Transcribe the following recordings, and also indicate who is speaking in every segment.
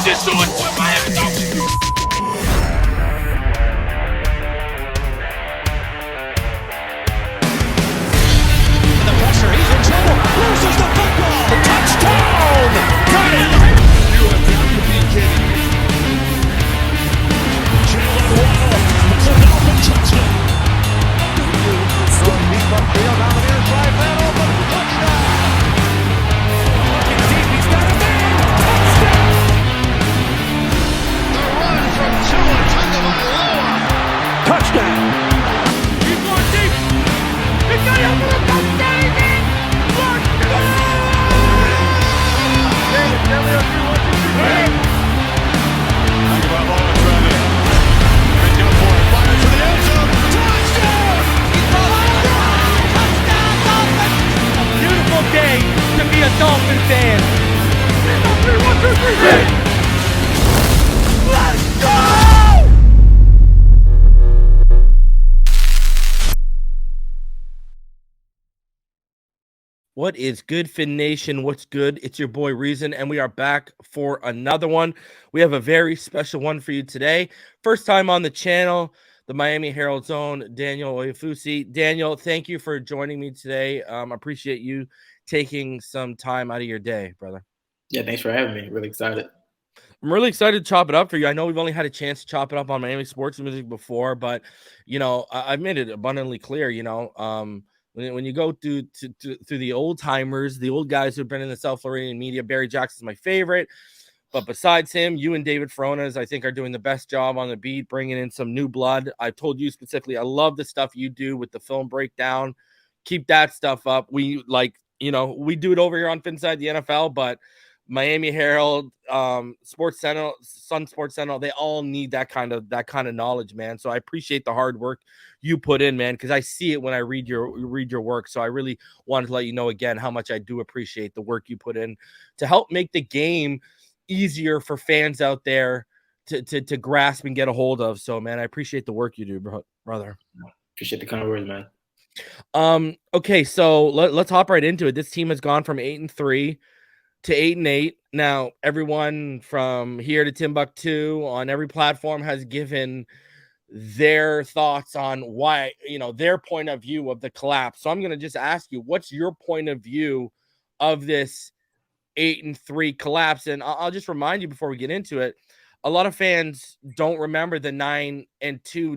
Speaker 1: just do it with Miami Dolphins.
Speaker 2: The pressure, he's in trouble. Loses the football.
Speaker 1: Touchdown! Got it! You have got to be kidding me.
Speaker 2: Jalen Waddle. It's a Dolphin touchdown.
Speaker 3: Throwing deep upfield on the near side. That open. Touchdown!
Speaker 2: Looking deep, he's got a man. Touchdown!
Speaker 3: The run from Tua Tagovailoa.
Speaker 2: Touchdown!
Speaker 1: He's going deep. He's got it for the touchdown again. Tagovailoa trying to make up for it. Fires to the end zone. Touchdown!
Speaker 4: Beautiful day to be a Dolphin fan.
Speaker 1: 1, 2, 3, hit! Let's go!
Speaker 4: What is good, Fin Nation? What's good? It's your boy Reason, and we are back for another one. We have a very special one for you today. First time on the channel, the Miami Herald's own Daniel Oyefusi. Daniel, thank you for joining me today. Appreciate you taking some time out of your day, brother.
Speaker 5: Yeah, thanks for having me. Really excited.
Speaker 4: I'm really excited to chop it up for you. I know we've only had a chance to chop it up on Miami Sports Music before, but, I've made it abundantly clear, when you go through the old timers, the old guys who've been in the South Floridian media, Barry Jackson's my favorite. But besides him, you and David Feronas, I think, are doing the best job on the beat, bringing in some new blood. I've told you specifically, I love the stuff you do with the film breakdown. Keep that stuff up. We we do it over here on Phinside The NFL, but Miami Herald, Sports Sentinel, Sun Sports Sentinel, they all need that kind of knowledge, man. So I appreciate the hard work you put in, man, because I see it when I read your work. So I really wanted to let you know again how much I do appreciate the work you put in to help make the game easier for fans out there to grasp and get a hold of. So, man, I appreciate the work you do, brother.
Speaker 5: Appreciate the kind words, man.
Speaker 4: Okay, so let's hop right into it. This team has gone from 8-3 to 8-8. Now, everyone from here to Timbuktu on every platform has given their thoughts on why, their point of view of the collapse. So I'm going to just ask you, what's your point of view of this 8-3 collapse? And I'll just remind you before we get into it, a lot of fans don't remember the 9-2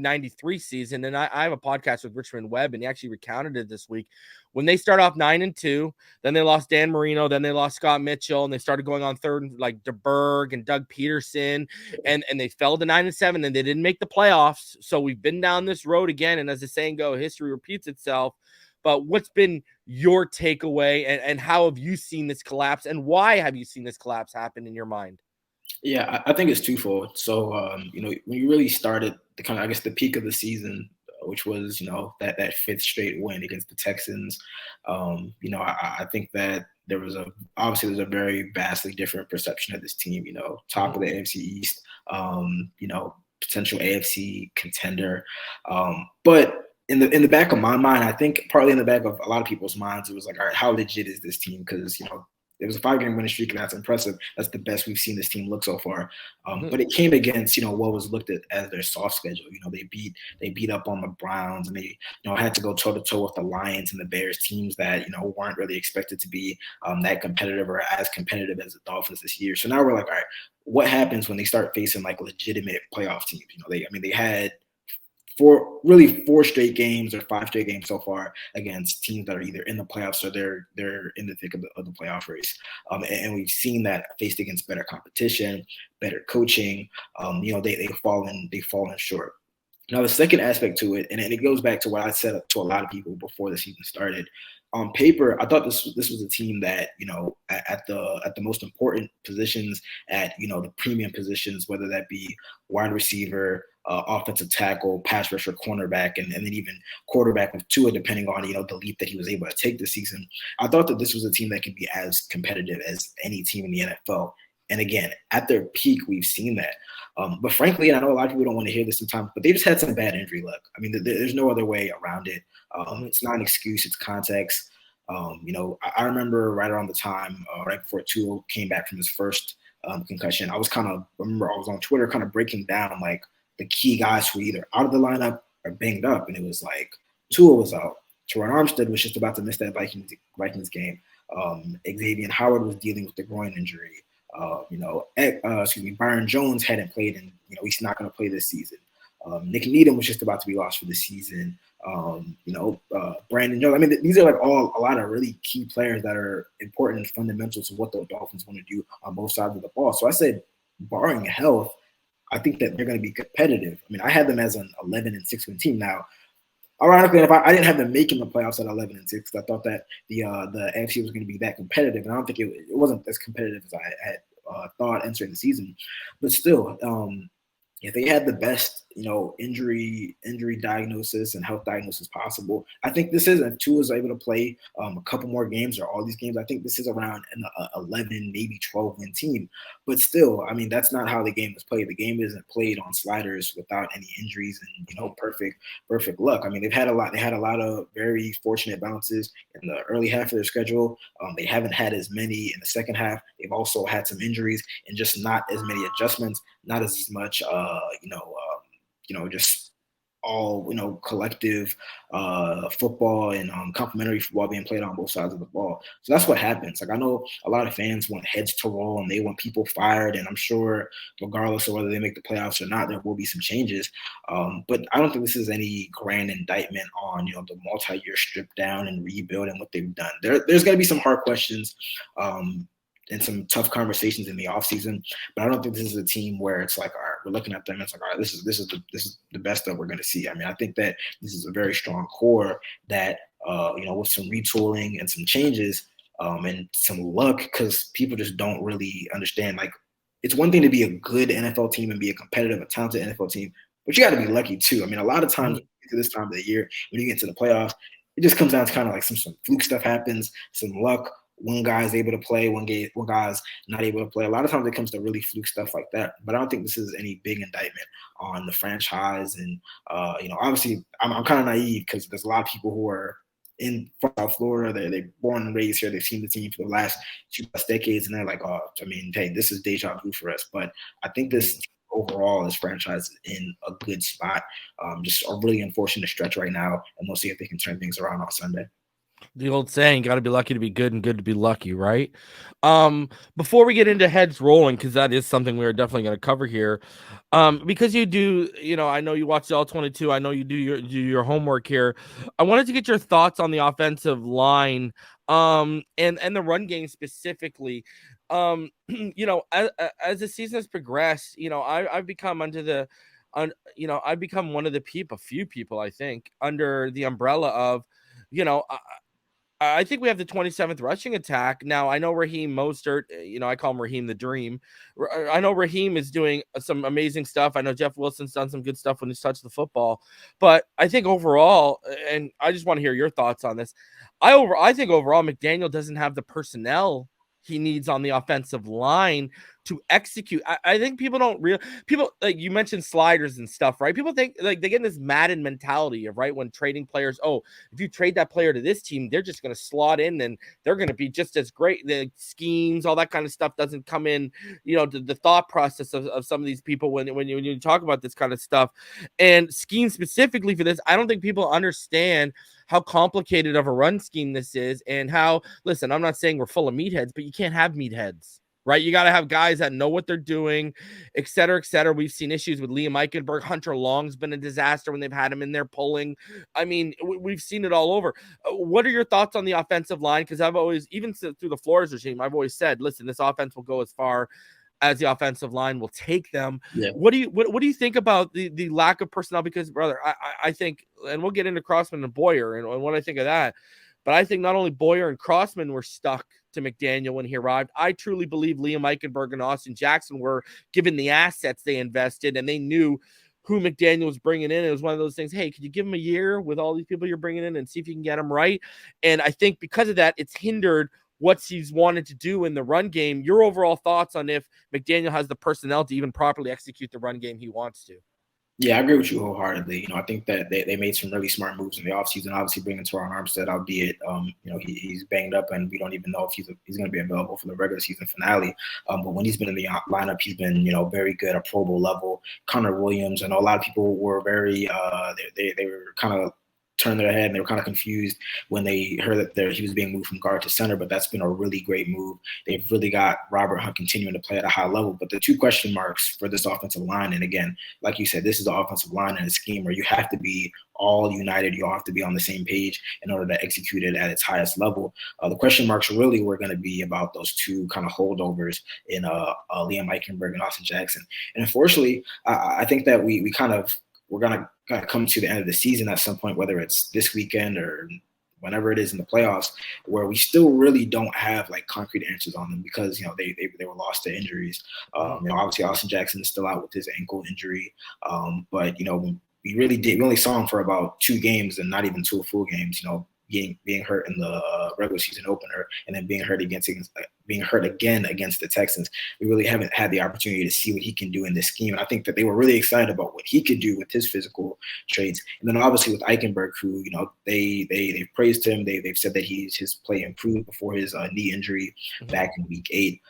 Speaker 4: 93 season. And I have a podcast with Richmond Webb, and he actually recounted it this week. When they start off 9-2, then they lost Dan Marino, then they lost Scott Mitchell, and they started going on third, like DeBerg and Doug Peterson, and they fell to 9-7, and they didn't make the playoffs. So we've been down this road again, and as the saying goes, history repeats itself. But what's been your takeaway, and how have you seen this collapse, and why have you seen this collapse happen in your mind?
Speaker 5: Yeah, I think it's twofold. So, when you really started the peak of the season, which was, that fifth straight win against the Texans, I think that there's a very vastly different perception of this team, top of the AFC East, potential AFC contender. But in the back of my mind, I think partly in the back of a lot of people's minds, it was like, all right, how legit is this team? Because, it was a 5-game winning streak, and that's impressive. That's the best we've seen this team look so far. But it came against, what was looked at as their soft schedule. They beat up on the Browns, and they, had to go toe-to-toe with the Lions and the Bears, teams that, weren't really expected to be that competitive or as competitive as the Dolphins this year. So now we're like, all right, what happens when they start facing like legitimate playoff teams? They had four straight games or 5 straight games so far against teams that are either in the playoffs or they're in the thick of the playoff race. And we've seen that faced against better competition, better coaching, they've fallen short. Now, the second aspect to it, and it goes back to what I said to a lot of people before the season started. On paper, I thought this was a team that, at the most important positions, at, the premium positions, whether that be wide receiver, offensive tackle, pass rusher, cornerback, and then even quarterback with Tua, depending on, the leap that he was able to take this season. I thought that this was a team that could be as competitive as any team in the NFL. And again, at their peak, we've seen that. But frankly, and I know a lot of people don't want to hear this sometimes, but they just had some bad injury luck. I mean, there's no other way around it. It's not an excuse, it's context. I remember right around the time, right before Tua came back from his first concussion. I remember I was on Twitter kind of breaking down like the key guys who were either out of the lineup or banged up, and it was like Tua was out. Teron Armstead was just about to miss that Vikings game. Xavier Howard was dealing with the groin injury. Byron Jones hadn't played, and he's not going to play this season. Nick Needham was just about to be lost for the season. Brandon Jones. I mean, these are like a lot of really key players that are important fundamentals of what the Dolphins want to do on both sides of the ball. So I said, barring health, I think that they're going to be competitive. I mean, I had them as an 11-6 win team. Now, ironically, if I didn't have them making the playoffs at 11-6, I thought that the AFC was going to be that competitive, and I don't think it wasn't as competitive as I had thought entering the season. But still, if they had the best, injury diagnosis and health diagnosis possible, I think this is, if Tua is able to play a couple more games or all these games, I think this is around an 11, maybe 12 win team. But still, I mean, that's not how the game is played. The game isn't played on sliders without any injuries and, perfect luck. I mean, they had a lot of very fortunate bounces in the early half of their schedule. They haven't had as many in the second half. They've also had some injuries and just not as many adjustments, not as much, just all, collective football and complementary football being played on both sides of the ball. So that's what happens. Like, I know a lot of fans want heads to roll and they want people fired. And I'm sure regardless of whether they make the playoffs or not, there will be some changes. But I don't think this is any grand indictment on, the multi-year strip down and rebuild and what they've done. There's going to be some hard questions and some tough conversations in the offseason, but I don't think this is a team where it's like, all right, we're looking at them. It's like, all right, this is the best that we're going to see. I mean, I think that this is a very strong core that, with some retooling and some changes and some luck, because people just don't really understand. Like, it's one thing to be a good NFL team and be a competitive, a talented NFL team, but you got to be lucky too. I mean, a lot of times to this time of the year, when you get to the playoffs, it just comes down to kind of like some fluke stuff happens, some luck. One guy is able to play, one guy's not able to play. A lot of times it comes to really fluke stuff like that. But I don't think this is any big indictment on the franchise. And, obviously I'm kind of naive because there's a lot of people who are in South Florida. They're born and raised here. They've seen the team for the last 2+ decades. And they're like, oh, I mean, hey, this is deja vu for us. But I think this overall, this franchise is in a good spot. Just a really unfortunate stretch right now. And we'll see if they can turn things around on Sunday.
Speaker 4: The old saying, got to be lucky to be good and good to be lucky, right? Before we get into heads rolling, because that is something we're definitely going to cover here, because you do, I know you watch the All-22, I know you do your homework here. I wanted to get your thoughts on the offensive line, and the run game specifically. As the season has progressed, I've become I've become one of the few people, I think, under the umbrella of, I think we have the 27th rushing attack. Now, I know Raheem Mostert, I call him Raheem the Dream. I know Raheem is doing some amazing stuff. I know Jeff Wilson's done some good stuff when he's touched the football. But I think overall, and I just want to hear your thoughts on this, I think overall McDaniel doesn't have the personnel he needs on the offensive line to execute. I think people like you mentioned sliders and stuff, right? People think like they get in this Madden mentality of, right, when trading players, if you trade that player to this team, they're just going to slot in and they're going to be just as great. The schemes, all that kind of stuff doesn't come in, the thought process of some of these people when you talk about this kind of stuff. And scheme specifically for this, I don't think people understand how complicated of a run scheme this is, and how, listen, I'm not saying we're full of meatheads, but you can't have meatheads, right? You got to have guys that know what they're doing, et cetera, et cetera. We've seen issues with Liam Eichenberg. Hunter Long's been a disaster when they've had him in there pulling. I mean, we've seen it all over. What are your thoughts on the offensive line? Because I've always, even through the Flores regime, I've always said, listen, this offense will go as far as the offensive line will take them. Yeah. What do you think about the lack of personnel? Because, brother, I think, and we'll get into Crossman and Boyer and what I think of that, but I think not only Boyer and Crossman were stuck to McDaniel when he arrived, I truly believe Liam Eichenberg and Austin Jackson were given the assets they invested, and they knew who McDaniel was bringing in. It was one of those things, hey, could you give him a year with all these people you're bringing in and see if you can get them right? And I think because of that, it's hindered what he's wanted to do in the run game. Your overall thoughts on if McDaniel has the personnel to even properly execute the run game he wants to?
Speaker 5: Yeah, I agree with you wholeheartedly. I think that they made some really smart moves in the offseason. Obviously, bringing Teron Armstead, albeit he's banged up, and we don't even know if he's going to be available for the regular season finale. But when he's been in the lineup, he's been very good at Pro Bowl level. Connor Williams, I know a lot of people were very they were kind of turned their head and they were kind of confused when they heard that he was being moved from guard to center, but that's been a really great move. They've really got Robert Hunt continuing to play at a high level. But the two question marks for this offensive line, and again, like you said, this is the offensive line and a scheme where you have to be all united. You all have to be on the same page in order to execute it at its highest level. The question marks really were going to be about those two kind of holdovers in Liam Eichenberg and Austin Jackson. And unfortunately, I think that we're going to come to the end of the season at some point, whether it's this weekend or whenever it is in the playoffs, where we still really don't have like concrete answers on them because they were lost to injuries. Obviously Austin Jackson is still out with his ankle injury, but we only saw him for about 2 games and not even 2 full games. Being hurt in the regular season opener and then being hurt again against the Texans. We really haven't had the opportunity to see what he can do in this scheme. And I think that they were really excited about what he could do with his physical traits. And then obviously with Eichenberg, who, they've praised him. They've said that his play improved before his knee injury back in week 8.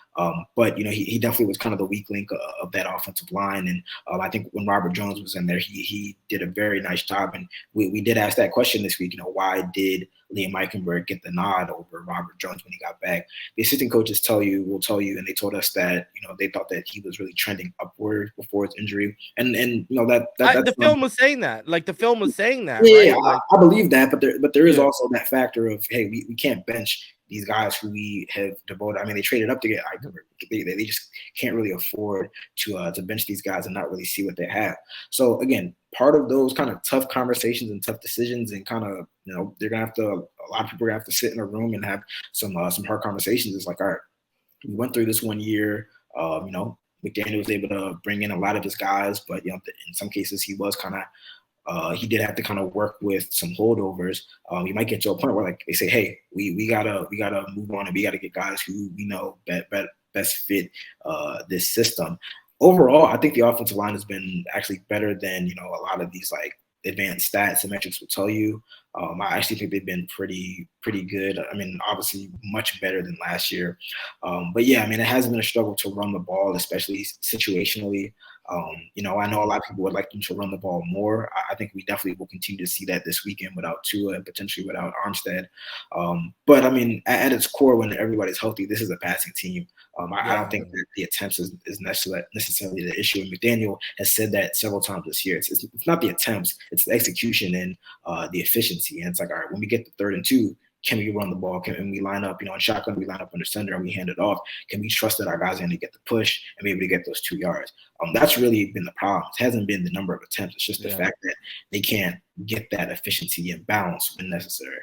Speaker 5: But he definitely was kind of the weak link of that offensive line. And I think when Robert Jones was in there, he did a very nice job. And we did ask that question this week, why did Liam Eichenberg get the nod over Robert Jones when he got back? The assistant coaches will tell you, and they told us that, they thought that he was really trending upward before his injury. And
Speaker 4: the film was saying that. Like the film was saying that,
Speaker 5: yeah,
Speaker 4: right?
Speaker 5: I believe that, but there is also that factor of, hey, we can't bench these guys who we have devoted. I mean, they traded up to get Eichenberg. They just can't really afford to bench these guys and not really see what they have. So again, part of those kind of tough conversations and tough decisions, and kind of they're gonna have to. A lot of people are gonna have to sit in a room and have some hard conversations. It's like, all right, we went through this one year. McDaniel was able to bring in a lot of his guys, but in some cases he was kind of. He did have to kind of work with some holdovers. You might get to a point where like they say, hey, we gotta move on and we gotta get guys who we know best fit this system. Overall, I think the offensive line has been actually better than a lot of these like advanced stats and metrics will tell you. I actually think they've been pretty good. I mean, obviously much better than last year. But yeah, I mean, it has been a struggle to run the ball, especially situationally. I know a lot of people would like them to run the ball more. I think we definitely will continue to see that this weekend without Tua and potentially without Armstead. But I mean, at its core, when everybody's healthy, this is a passing team. I don't think that the attempts is necessarily the issue. And McDaniel has said that several times this year. It's not the attempts, it's the execution and the efficiency. And it's like, all right, when we get to 3rd and 2, can we run the ball? Can we line up, in shotgun, we line up under center and we hand it off? Can we trust that our guys are going to get the push and be able to get those 2 yards? That's really been the problem. It hasn't been the number of attempts. It's just the fact that they can't get that efficiency and balance when necessary.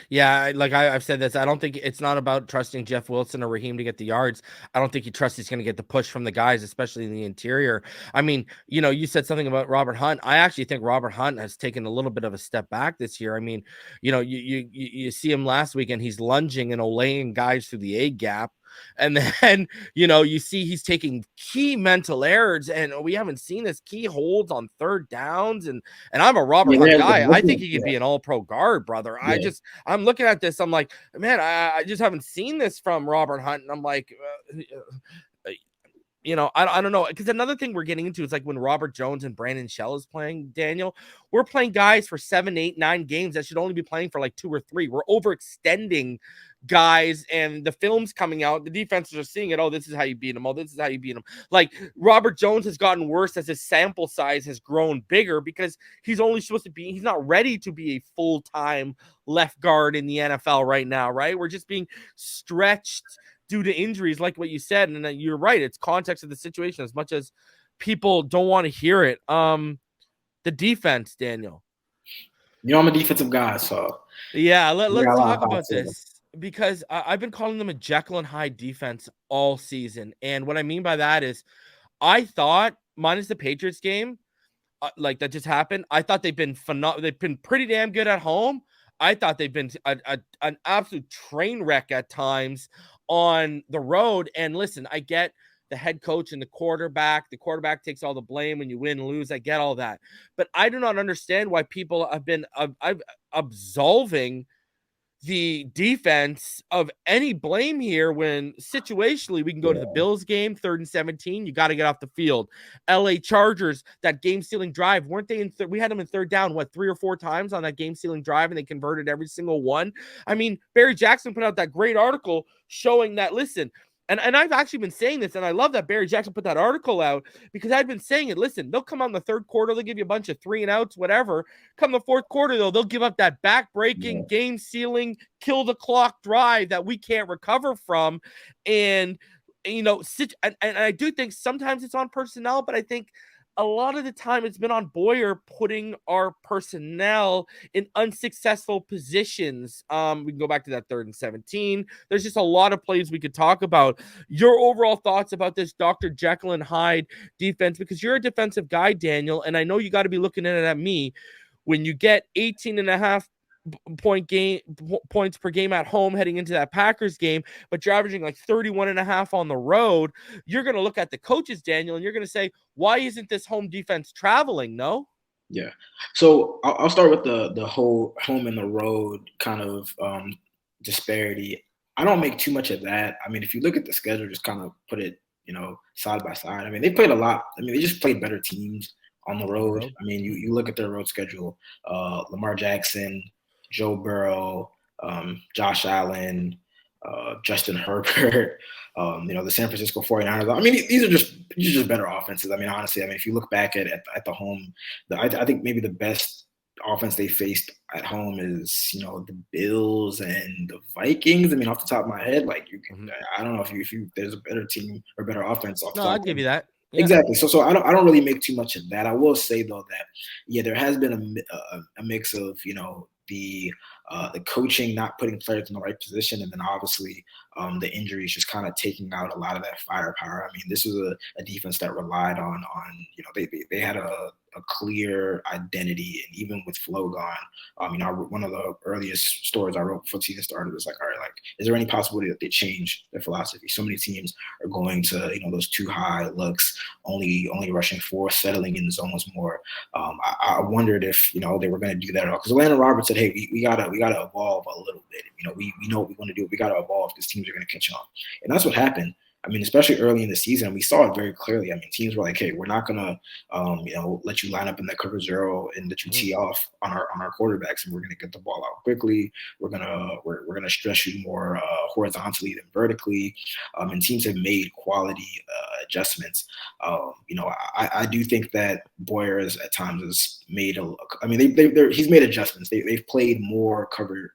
Speaker 4: Yeah, like I've said this, I don't think it's not about trusting Jeff Wilson or Raheem to get the yards. I don't think he trusts he's going to get the push from the guys, especially in the interior. I mean, you said something about Robert Hunt. I actually think Robert Hunt has taken a little bit of a step back this year. I mean, you see him last week and he's lunging and olaying guys through the A gap. And then, you see he's taking key mental errors, and we haven't seen this, key holds on 3rd downs. And I'm a Robert Hunt guy. I think he could be an all-pro guard, brother. Yeah. I'm looking at this. I'm like, man, I just haven't seen this from Robert Hunt. And I'm like, I don't know. Because another thing we're getting into is like when Robert Jones and Brandon Shell is playing, Daniel, we're playing guys for 7, 8, 9 games that should only be playing for like 2 or 3. We're overextending guys, and the film's coming out. The defenses are seeing it. Oh, this is how you beat them. Oh, this is how you beat them. Like Robert Jones has gotten worse as his sample size has grown bigger because he's not ready to be a full-time left guard in the NFL right now, right? We're just being stretched due to injuries, like what you said. And you're right. It's context of the situation as much as people don't want to hear it. The defense, Daniel.
Speaker 5: I'm a defensive guy, so.
Speaker 4: Yeah, let's talk about this. Because I've been calling them a Jekyll and Hyde defense all season. And what I mean by that is I thought, minus the Patriots game, like that just happened, I thought they've been phenomenal. They've been pretty damn good at home. I thought they've been an absolute train wreck at times on the road. And listen, I get the head coach and the quarterback. The quarterback takes all the blame when you win and lose. I get all that. But I do not understand why people have been absolving the defense of any blame here when situationally we can go to the Bills game, 3rd and 17. You got to get off the field. LA Chargers, that game-stealing drive, weren't they in we had them in 3rd down, 3 or 4 times on that game-stealing drive, and they converted every single one. I mean, Barry Jackson put out that great article showing that, listen, and I've actually been saying this, and I love that Barry Jackson put that article out because I've been saying it. Listen, they'll come on the 3rd quarter, they'll give you a bunch of 3 and outs, whatever. Come the 4th quarter, though, they'll give up that back-breaking, game-sealing, kill-the-clock drive that we can't recover from. And, and I do think sometimes it's on personnel, but I think a lot of the time it's been on Boyer putting our personnel in unsuccessful positions. We can go back to that 3rd and 17. There's just a lot of plays we could talk about. Your overall thoughts about this Dr. Jekyll and Hyde defense, because you're a defensive guy, Daniel, and I know you got to be looking at me. When you get 18.5 points per game at home heading into that Packers game, but you're averaging 31.5 on the road, you're going to look at the coaches, Daniel, and you're going to say, why isn't this home defense traveling? No?
Speaker 5: Yeah. So I'll start with the whole home and the road kind of disparity. I don't make too much of that. I mean, if you look at the schedule, just kind of put it, side by side. I mean, they played a lot. I mean, they just played better teams on the road. I mean, you look at their road schedule, Lamar Jackson, Joe Burrow, Josh Allen, Justin Herbert, the San Francisco 49ers. I mean, these are just better offenses. I mean, honestly, if you look back at the home, I think maybe the best offense they faced at home is, the Bills and the Vikings. I mean, off the top of my head, I don't know if there's a better team or better offense.
Speaker 4: I'll give you that. Yeah.
Speaker 5: Exactly. So I don't really make too much of that. I will say though that there has been a mix of the coaching not putting players in the right position, and then obviously the injuries just kind of taking out a lot of that firepower. I mean, this was a defense that relied on they had a clear identity, and even with Flo gone, one of the earliest stories I wrote before the season started was all right, is there any possibility that they change their philosophy? So many teams are going to those too high looks, only rushing 4, settling in zones more. I wondered if they were going to do that at all, because Landon Roberts said, hey, we gotta evolve a little bit. We know what we want to do. We gotta evolve because teams are going to catch on, and that's what happened. I mean, especially early in the season, we saw it very clearly. I mean, teams were like, "Hey, we're not gonna, let you line up in that cover zero and let you tee off on our quarterbacks, and we're gonna get the ball out quickly. We're gonna stress you more horizontally than vertically." And teams have made quality adjustments. I do think that Boyer at times has made he's made adjustments. They've played more cover,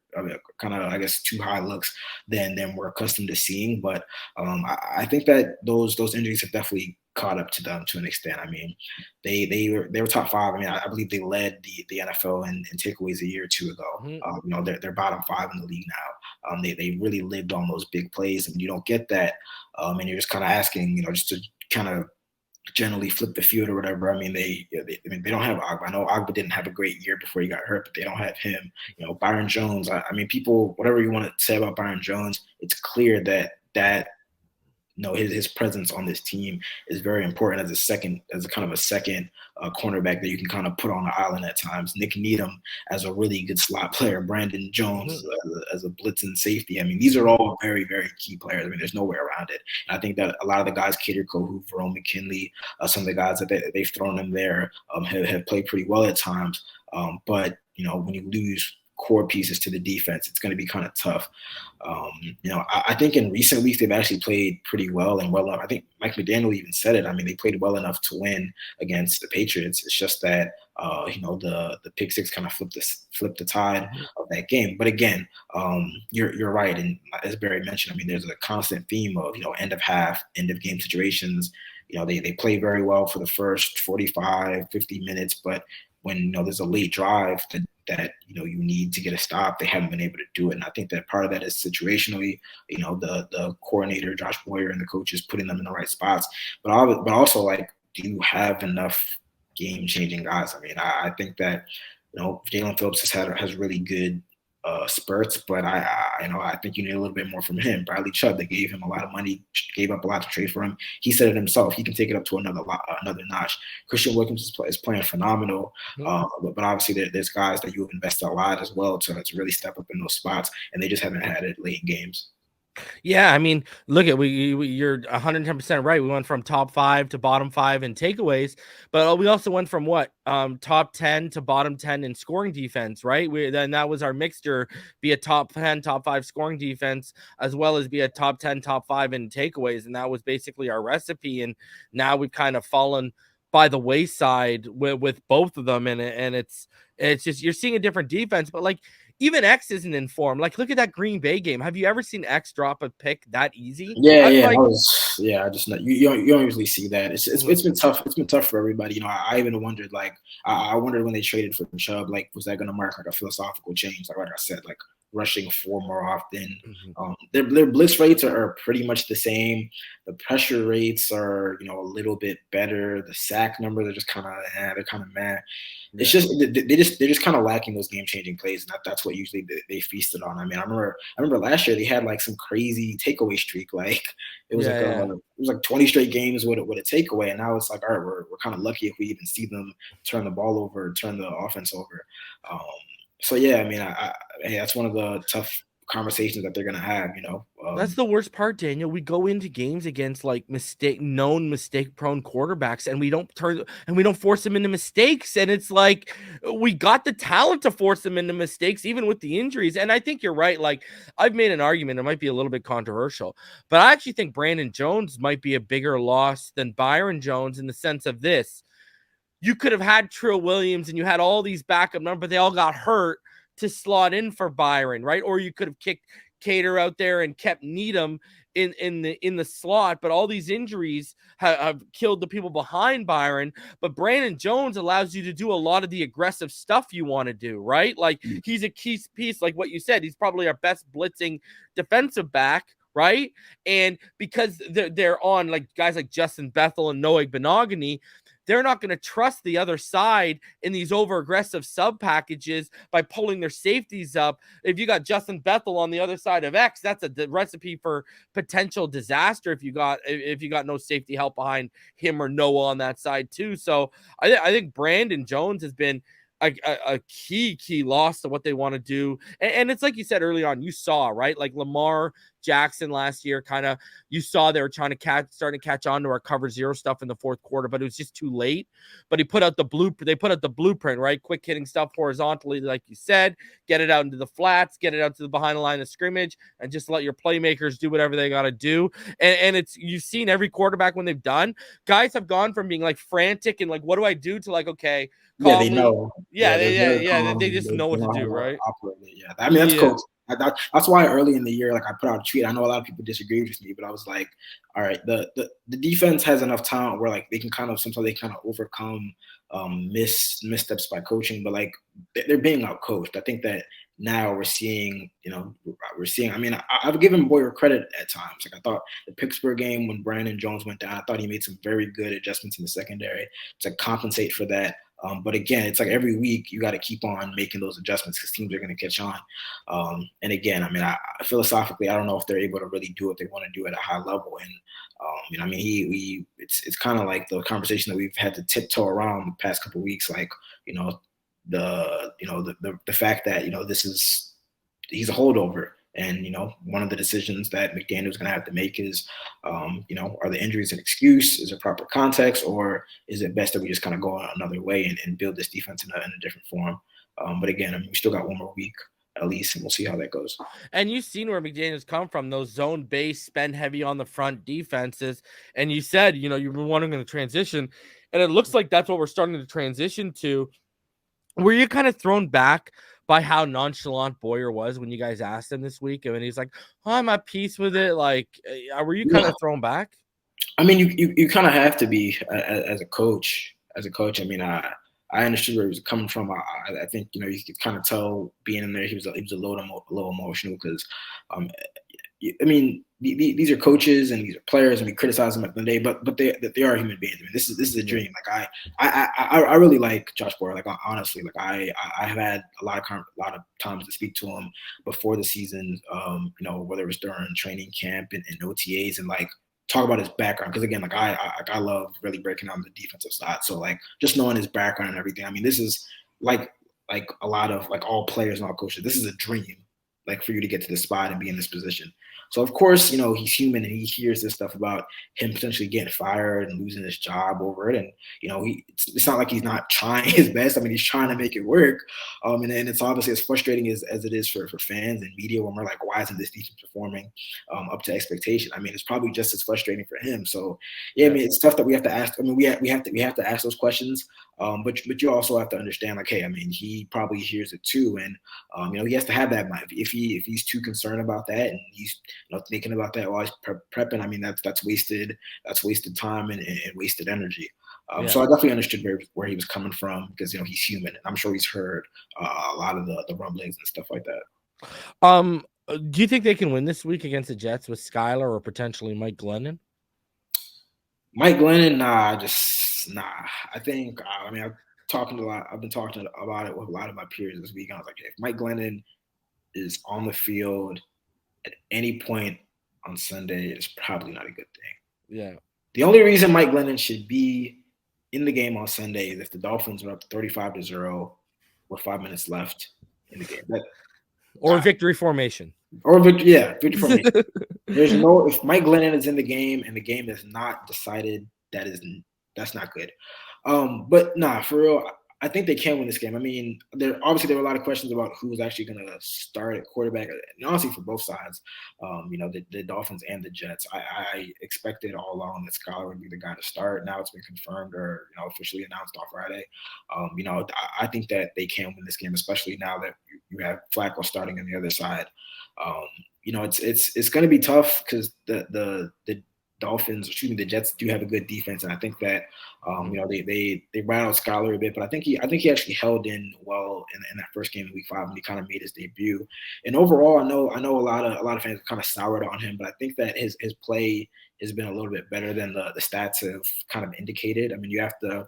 Speaker 5: kind of, I guess, too high looks than we're accustomed to seeing. But I think that those injuries have definitely caught up to them to an extent. I mean, they were top 5. I mean, I believe they led the NFL in takeaways a year or two ago. They're bottom 5 in the league now. They really lived on those big plays, and you don't get that. And you're just kind of asking, just to kind of generally flip the field or whatever. I mean, they don't have Agba. I know Agba didn't have a great year before he got hurt, but they don't have him. Byron Jones. I mean, people, whatever you want to say about Byron Jones, it's clear that his presence on this team is very important as a kind of a second cornerback that you can kind of put on the island at times. Nick Needham as a really good slot player, Brandon Jones as a blitzing safety. I mean, these are all very, very key players. I mean, there's no way around it. And I think that a lot of the guys, Kader Kohou, Verone McKinley, some of the guys that they've thrown in there have played pretty well at times. But when you lose core pieces to the defense, it's going to be kind of tough. I think in recent weeks they've actually played pretty well and well enough. I think Mike McDaniel even said it. I mean, they played well enough to win against the Patriots. It's just that the pick six kind of flipped the tide of that game. But again, you're right, and as Barry mentioned, I mean, there's a constant theme of end of half, end of game situations. They play very well for the first 45, 50 minutes, but when there's a late drive that you need to get a stop, they haven't been able to do it. And I think that part of that is situationally, the coordinator, Josh Boyer, and the coaches putting them in the right spots. But also, do you have enough game-changing guys? I mean, I think that Jalen Phillips has really good spurts, but I think you need a little bit more from him. Bradley Chubb, they gave him a lot of money, gave up a lot to trade for him. He said it himself. He can take it up to another notch. Christian Wilkins is playing phenomenal, but obviously there's guys that you have invested a lot as well to really step up in those spots, and they just haven't had it late in games.
Speaker 4: Yeah, I mean, look at you're 110% right. We went from top 5 to bottom 5 in takeaways, but we also went from top 10 to bottom 10 in scoring defense, right? Then that was our mixture, be a top 10, top 5 scoring defense, as well as be a top 10, top 5 in takeaways, and that was basically our recipe. And now we've kind of fallen by the wayside with both of them, and it's just you're seeing a different defense, but like. Even X isn't in form. Like, look at that Green Bay game. Have you ever seen X drop a pick that easy?
Speaker 5: Yeah, I just you don't usually see that. It's been tough. It's been tough for everybody. I even wondered, like, I wondered when they traded for Chubb, like, was that going to mark like a philosophical change? Like I said, like rushing 4 more often. Their blitz rates are pretty much the same. The pressure rates are a little bit better. The sack numbers are just kind of mad. It's just they're just kind of lacking those game-changing plays, and that's what usually they feasted on. I mean, I remember last year they had like some crazy takeaway streak. Like it was it was like 20 straight games with a takeaway, and now it's like, all right, we're kind of lucky if we even see them turn the ball over, turn the offense over. So yeah, I mean, hey, that's one of the tough conversations that they're gonna have.
Speaker 4: That's the worst part, Daniel. We go into games against like known mistake-prone quarterbacks, and we don't force them into mistakes. And it's like we got the talent to force them into mistakes, even with the injuries. And I think you're right. Like I've made an argument, it might be a little bit controversial, but I actually think Brandon Jones might be a bigger loss than Byron Jones in the sense of this. You could have had Trill Williams and you had all these backup numbers, but they all got hurt to slot in for Byron, right? Or you could have kicked Cater out there and kept Needham in the slot, but all these injuries have killed the people behind Byron. But Brandon Jones allows you to do a lot of the aggressive stuff you want to do, right? Like he's a key piece, like what you said. He's probably our best blitzing defensive back, right? And because they're on like guys like Justin Bethel and Noah Benogany, they're not going to trust the other side in these over-aggressive sub-packages by pulling their safeties up. If you got Justin Bethel on the other side of X, that's a recipe for potential disaster if you got no safety help behind him or Noah on that side too. So I think Brandon Jones has been a key loss to what they want to do. And it's like you said early on, you saw, right? Like Lamar Jackson last year, kind of, you saw they were starting to catch on to our cover 0 stuff in the fourth quarter, but it was just too late. But they put out the blueprint, right? Quick hitting stuff horizontally, like you said, get it out into the flats, get it out to the behind the line of scrimmage, and just let your playmakers do whatever they got to do. And it's, you've seen every quarterback when they've done, guys have gone from being like frantic and like, what do I do, to like, okay, calmly,
Speaker 5: they know.
Speaker 4: They just know what to do, right?
Speaker 5: Yeah, I mean, that's cool. That's why early in the year, like I put out a tweet. I know a lot of people disagreed with me, but I was like, all right, the defense has enough talent where like they can sometimes overcome missteps by coaching, but like they're being outcoached. I think that now we're seeing. I mean, I've given Boyer credit at times. Like I thought the Pittsburgh game when Brandon Jones went down, I thought he made some very good adjustments in the secondary to compensate for that. But again, it's like every week you got to keep on making those adjustments because teams are going to catch on. And again, I mean, philosophically, I don't know if they're able to really do what they want to do at a high level. And I mean, it's kind of like the conversation that we've had to tiptoe around the past couple of weeks, like the fact that he's a holdover. And, one of the decisions that McDaniel's going to have to make is, are the injuries an excuse? Is there proper context? Or is it best that we just kind of go another way and build this defense in a different form? But again, I mean, we still got one more week at least, and we'll see how that goes.
Speaker 4: And you've seen where McDaniel's come from, those zone-based, spend heavy on the front defenses. And you said, you've been wanting to transition. And it looks like that's what we're starting to transition to. Were you kind of thrown back by how nonchalant Boyer was when you guys asked him this week? And he's like, I'm at peace with it. Like, were you kind of thrown back?
Speaker 5: I mean, you kind of have to be as a coach. I mean, I understood where he was coming from. I think, you could kind of tell being in there, he was a little emotional because, I mean, these are coaches and these are players, and we criticize them at the end of the day, but they are human beings. I mean, this is a dream. Like I really like Josh Boyer. Like honestly, like I have had a lot of times to speak to him before the season. Whether it was during training camp and OTAs, and like talk about his background, because again, like I love really breaking down the defensive side. So like just knowing his background and everything. I mean, this is like a lot of like all players and all coaches. This is a dream, like for you to get to this spot and be in this position. So of course, he's human and he hears this stuff about him potentially getting fired and losing his job over it. And it's not like he's not trying his best. I mean, he's trying to make it work. And it's obviously as frustrating as it is for fans and media when we're like, why isn't this defense performing up to expectation? I mean, it's probably just as frustrating for him. So yeah, I mean, it's stuff that we have to ask. I mean, we have to ask those questions. But you also have to understand, like, hey, I mean, he probably hears it too, and he has to have that mind. If he's too concerned about that and he's thinking about that while he's prepping, I mean, that's wasted time and wasted energy. So I definitely understood where he was coming from, because he's human, and I'm sure he's heard a lot of the rumblings and stuff like that.
Speaker 4: Do you think they can win this week against the Jets with Skylar or potentially Mike Glennon?
Speaker 5: Mike Glennon, nah. I think I've been talking about it with a lot of my peers this week. I was like, if Mike Glennon is on the field at any point on Sunday, it's probably not a good thing.
Speaker 4: Yeah.
Speaker 5: The only reason Mike Glennon should be in the game on Sunday is if the Dolphins are up 35-0 with 5 minutes left in the game.
Speaker 4: Or victory formation.
Speaker 5: Victory formation. If Mike Glennon is in the game and the game is not decided, that's not good. But nah, for real, I think they can win this game. I mean, there were a lot of questions about who's actually going to start at quarterback. And honestly, for both sides, the Dolphins and the Jets, I expected all along that Skylar would be the guy to start. Now it's been confirmed or officially announced on Friday. I think that they can win this game, especially now that you have Flacco starting on the other side. It's going to be tough because the the Jets do have a good defense, and I think that they rattled Skylar a bit, but I think he actually held in well in that first game in Week 5 when he kind of made his debut. And overall, I know a lot of fans kind of soured on him, but I think that his play has been a little bit better than the stats have kind of indicated. I mean, you have to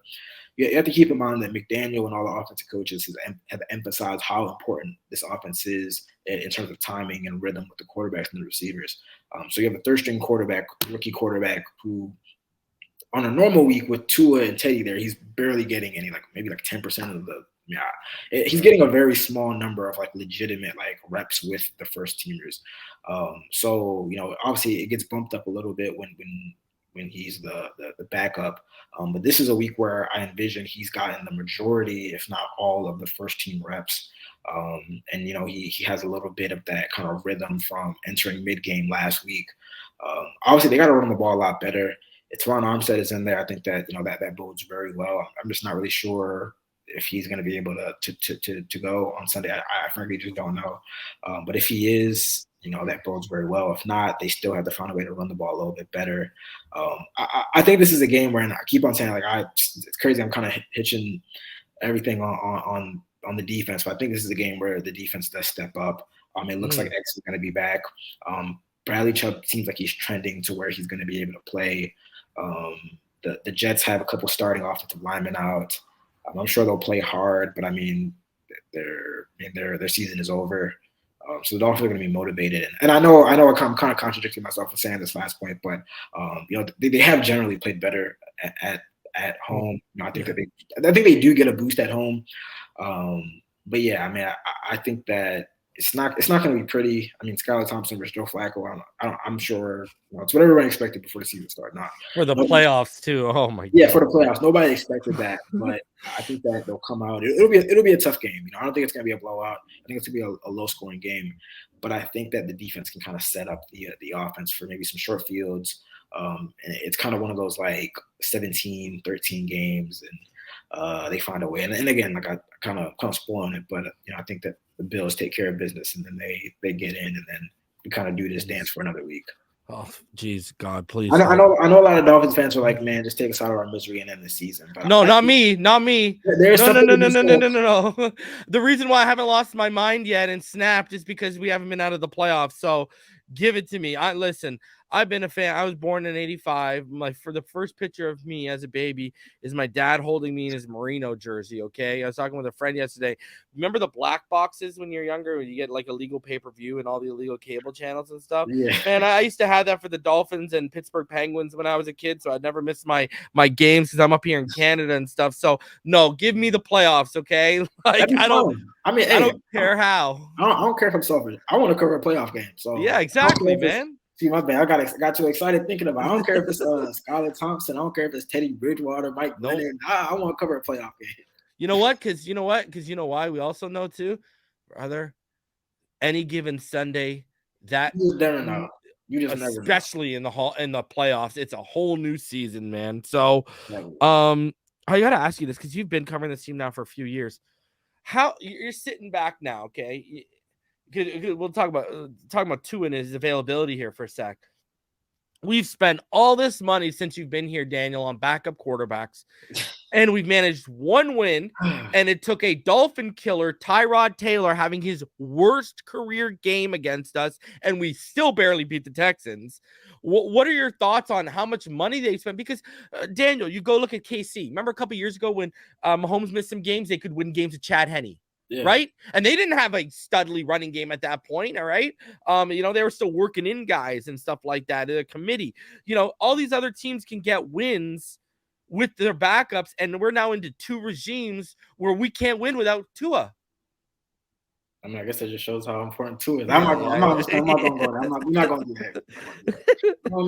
Speaker 5: keep in mind that McDaniel and all the offensive coaches have emphasized how important this offense is in terms of timing and rhythm with the quarterbacks and the receivers. So you have a third-string rookie quarterback, who on a normal week with Tua and Teddy there, he's barely getting any, maybe 10% of the – he's getting a very small number of legitimate reps with the first teamers. So obviously it gets bumped up a little bit when he's the backup. But this is a week where I envision he's gotten the majority, if not all, of the first team reps. And he has a little bit of that kind of rhythm from entering mid-game last week. Obviously they got to run the ball a lot better. It's Ron Armstead is in there. I think that that bodes very well. I'm just not really sure if he's going to be able to go on Sunday. I frankly just don't know. But if he is, that bodes very well. If not, they still have to find a way to run the ball a little bit better. I think this is a game where, and I keep on saying it's crazy. I'm kind of hitching everything on the defense, but I think this is a game where the defense does step up. It looks like X is going to be back. Bradley Chubb seems like he's trending to where he's going to be able to play. The Jets have a couple starting offensive linemen out. I'm sure they'll play hard, but I mean, their season is over. So the Dolphins are going to be motivated, and I know I'm kind of contradicting myself for saying this last point, but they have generally played better at home. I think they do get a boost at home. But yeah, I mean, I think that it's not going to be pretty. I mean, Skylar Thompson versus Joe Flacco. I'm sure it's what everyone expected before the season started.
Speaker 4: For the playoffs too. Oh my God.
Speaker 5: Yeah, for the playoffs, nobody expected that, but I think that they'll come out. It'll be a tough game. I don't think it's going to be a blowout. I think it's going to be a low scoring game. But I think that the defense can kind of set up the offense for maybe some short fields. And it's kind of one of those 17, 13 games, and they find a way. And again, I kind of spoiling it, but I think that the Bills take care of business, and then they get in, and then we kind of do this dance for another week.
Speaker 4: Oh, geez, God, please.
Speaker 5: I know a lot of Dolphins fans are like, man, just take us out of our misery and end the season. But
Speaker 4: no, not me. No. The reason why I haven't lost my mind yet and snapped is because we haven't been out of the playoffs. So Give it to me. Listen, I've been a fan. I was born in 85. For the first picture of me as a baby is my dad holding me in his Merino jersey. Okay. I was talking with a friend yesterday. Remember the black boxes when you're younger, when you get like illegal pay-per-view and all the illegal cable channels and stuff?
Speaker 5: Yeah.
Speaker 4: Man, I used to have that for the Dolphins and Pittsburgh Penguins when I was a kid. So I'd never miss my games because I'm up here in Canada and stuff. So no, give me the playoffs. Okay. Like, I don't care how.
Speaker 5: I don't care if I'm selfish. I want to cover a playoff game. So
Speaker 4: yeah, exactly, man.
Speaker 5: See, my bad. I got too excited thinking about it. I don't care if it's Skylar Thompson. I don't care if it's Teddy Bridgewater, Mike Leonard. I want to cover a playoff game.
Speaker 4: You know what? Because you know why? We also know too, brother. Any given Sunday, that
Speaker 5: you never know. You just
Speaker 4: especially never know. in the playoffs, it's a whole new season, man. So, I gotta ask you this because you've been covering this team now for a few years. How you're sitting back now, okay? We'll talk about Tua and his availability here for a sec. We've spent all this money since you've been here, Daniel, on backup quarterbacks, and we've managed one win, and it took a Dolphin killer, Tyrod Taylor, having his worst career game against us, and we still barely beat the Texans. What are your thoughts on how much money they spent? Because, Daniel, you go look at KC. Remember a couple years ago when Mahomes missed some games, they could win games with Chad Henne. Yeah. Right. And they didn't have a studly running game at that point. All right. They were still working in guys and stuff like that. The committee, all these other teams can get wins with their backups. And we're now into two regimes where we can't win without Tua.
Speaker 5: I mean, I guess that just shows how important Tua is. I'm not going to go there. We're not going to do that.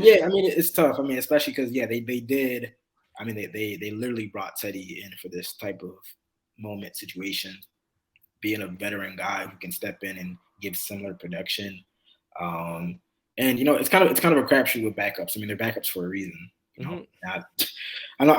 Speaker 5: Yeah. I mean, it's tough. I mean, especially because, they did. I mean, they literally brought Teddy in for this type of moment situation. Being a veteran guy who can step in and give similar production, and it's kind of a crapshoot with backups. I mean, they're backups for a reason. One of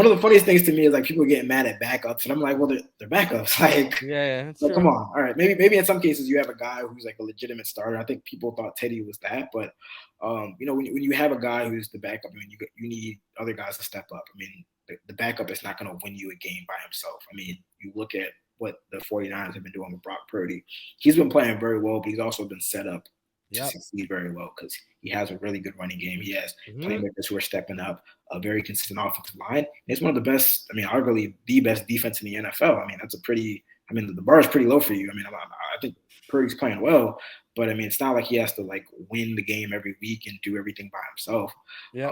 Speaker 5: the funniest things to me is like people getting mad at backups, and I'm like, well, they're backups. Like,
Speaker 4: yeah,
Speaker 5: so come on. All right, maybe in some cases you have a guy who's like a legitimate starter. I think people thought Teddy was that, but when you have a guy who's the backup, I mean, you need other guys to step up. I mean, the backup is not going to win you a game by himself. I mean, you look at what the 49ers have been doing with Brock Purdy. He's been playing very well, but he's also been set up to succeed very well because he has a really good running game. He has playmakers who are stepping up, a very consistent offensive line. And it's one of the best, I mean, arguably the best defense in the NFL. I mean, the bar is pretty low for you. I mean, I think Purdy's playing well, but I mean, it's not like he has to like win the game every week and do everything by himself. Yeah.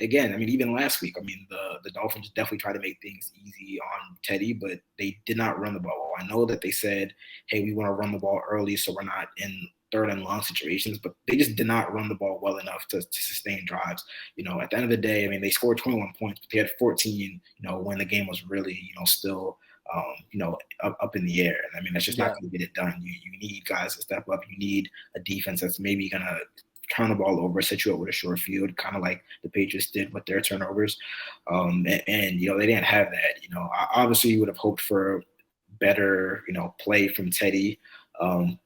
Speaker 5: Again, I mean, even last week, I mean, the Dolphins definitely tried to make things easy on Teddy, but they did not run the ball. I know that they said, hey, we want to run the ball early so we're not in third and long situations, but they just did not run the ball well enough to sustain drives. At the end of the day, I mean, they scored 21 points, but they had 14, when the game was really, still up in the air. And I mean, that's just not going to get it done. You need guys to step up. You need a defense that's maybe going to turn the ball over, set you up with a short field, kind of like the Patriots did with their turnovers. And they didn't have that. Obviously you would have hoped for better, play from Teddy.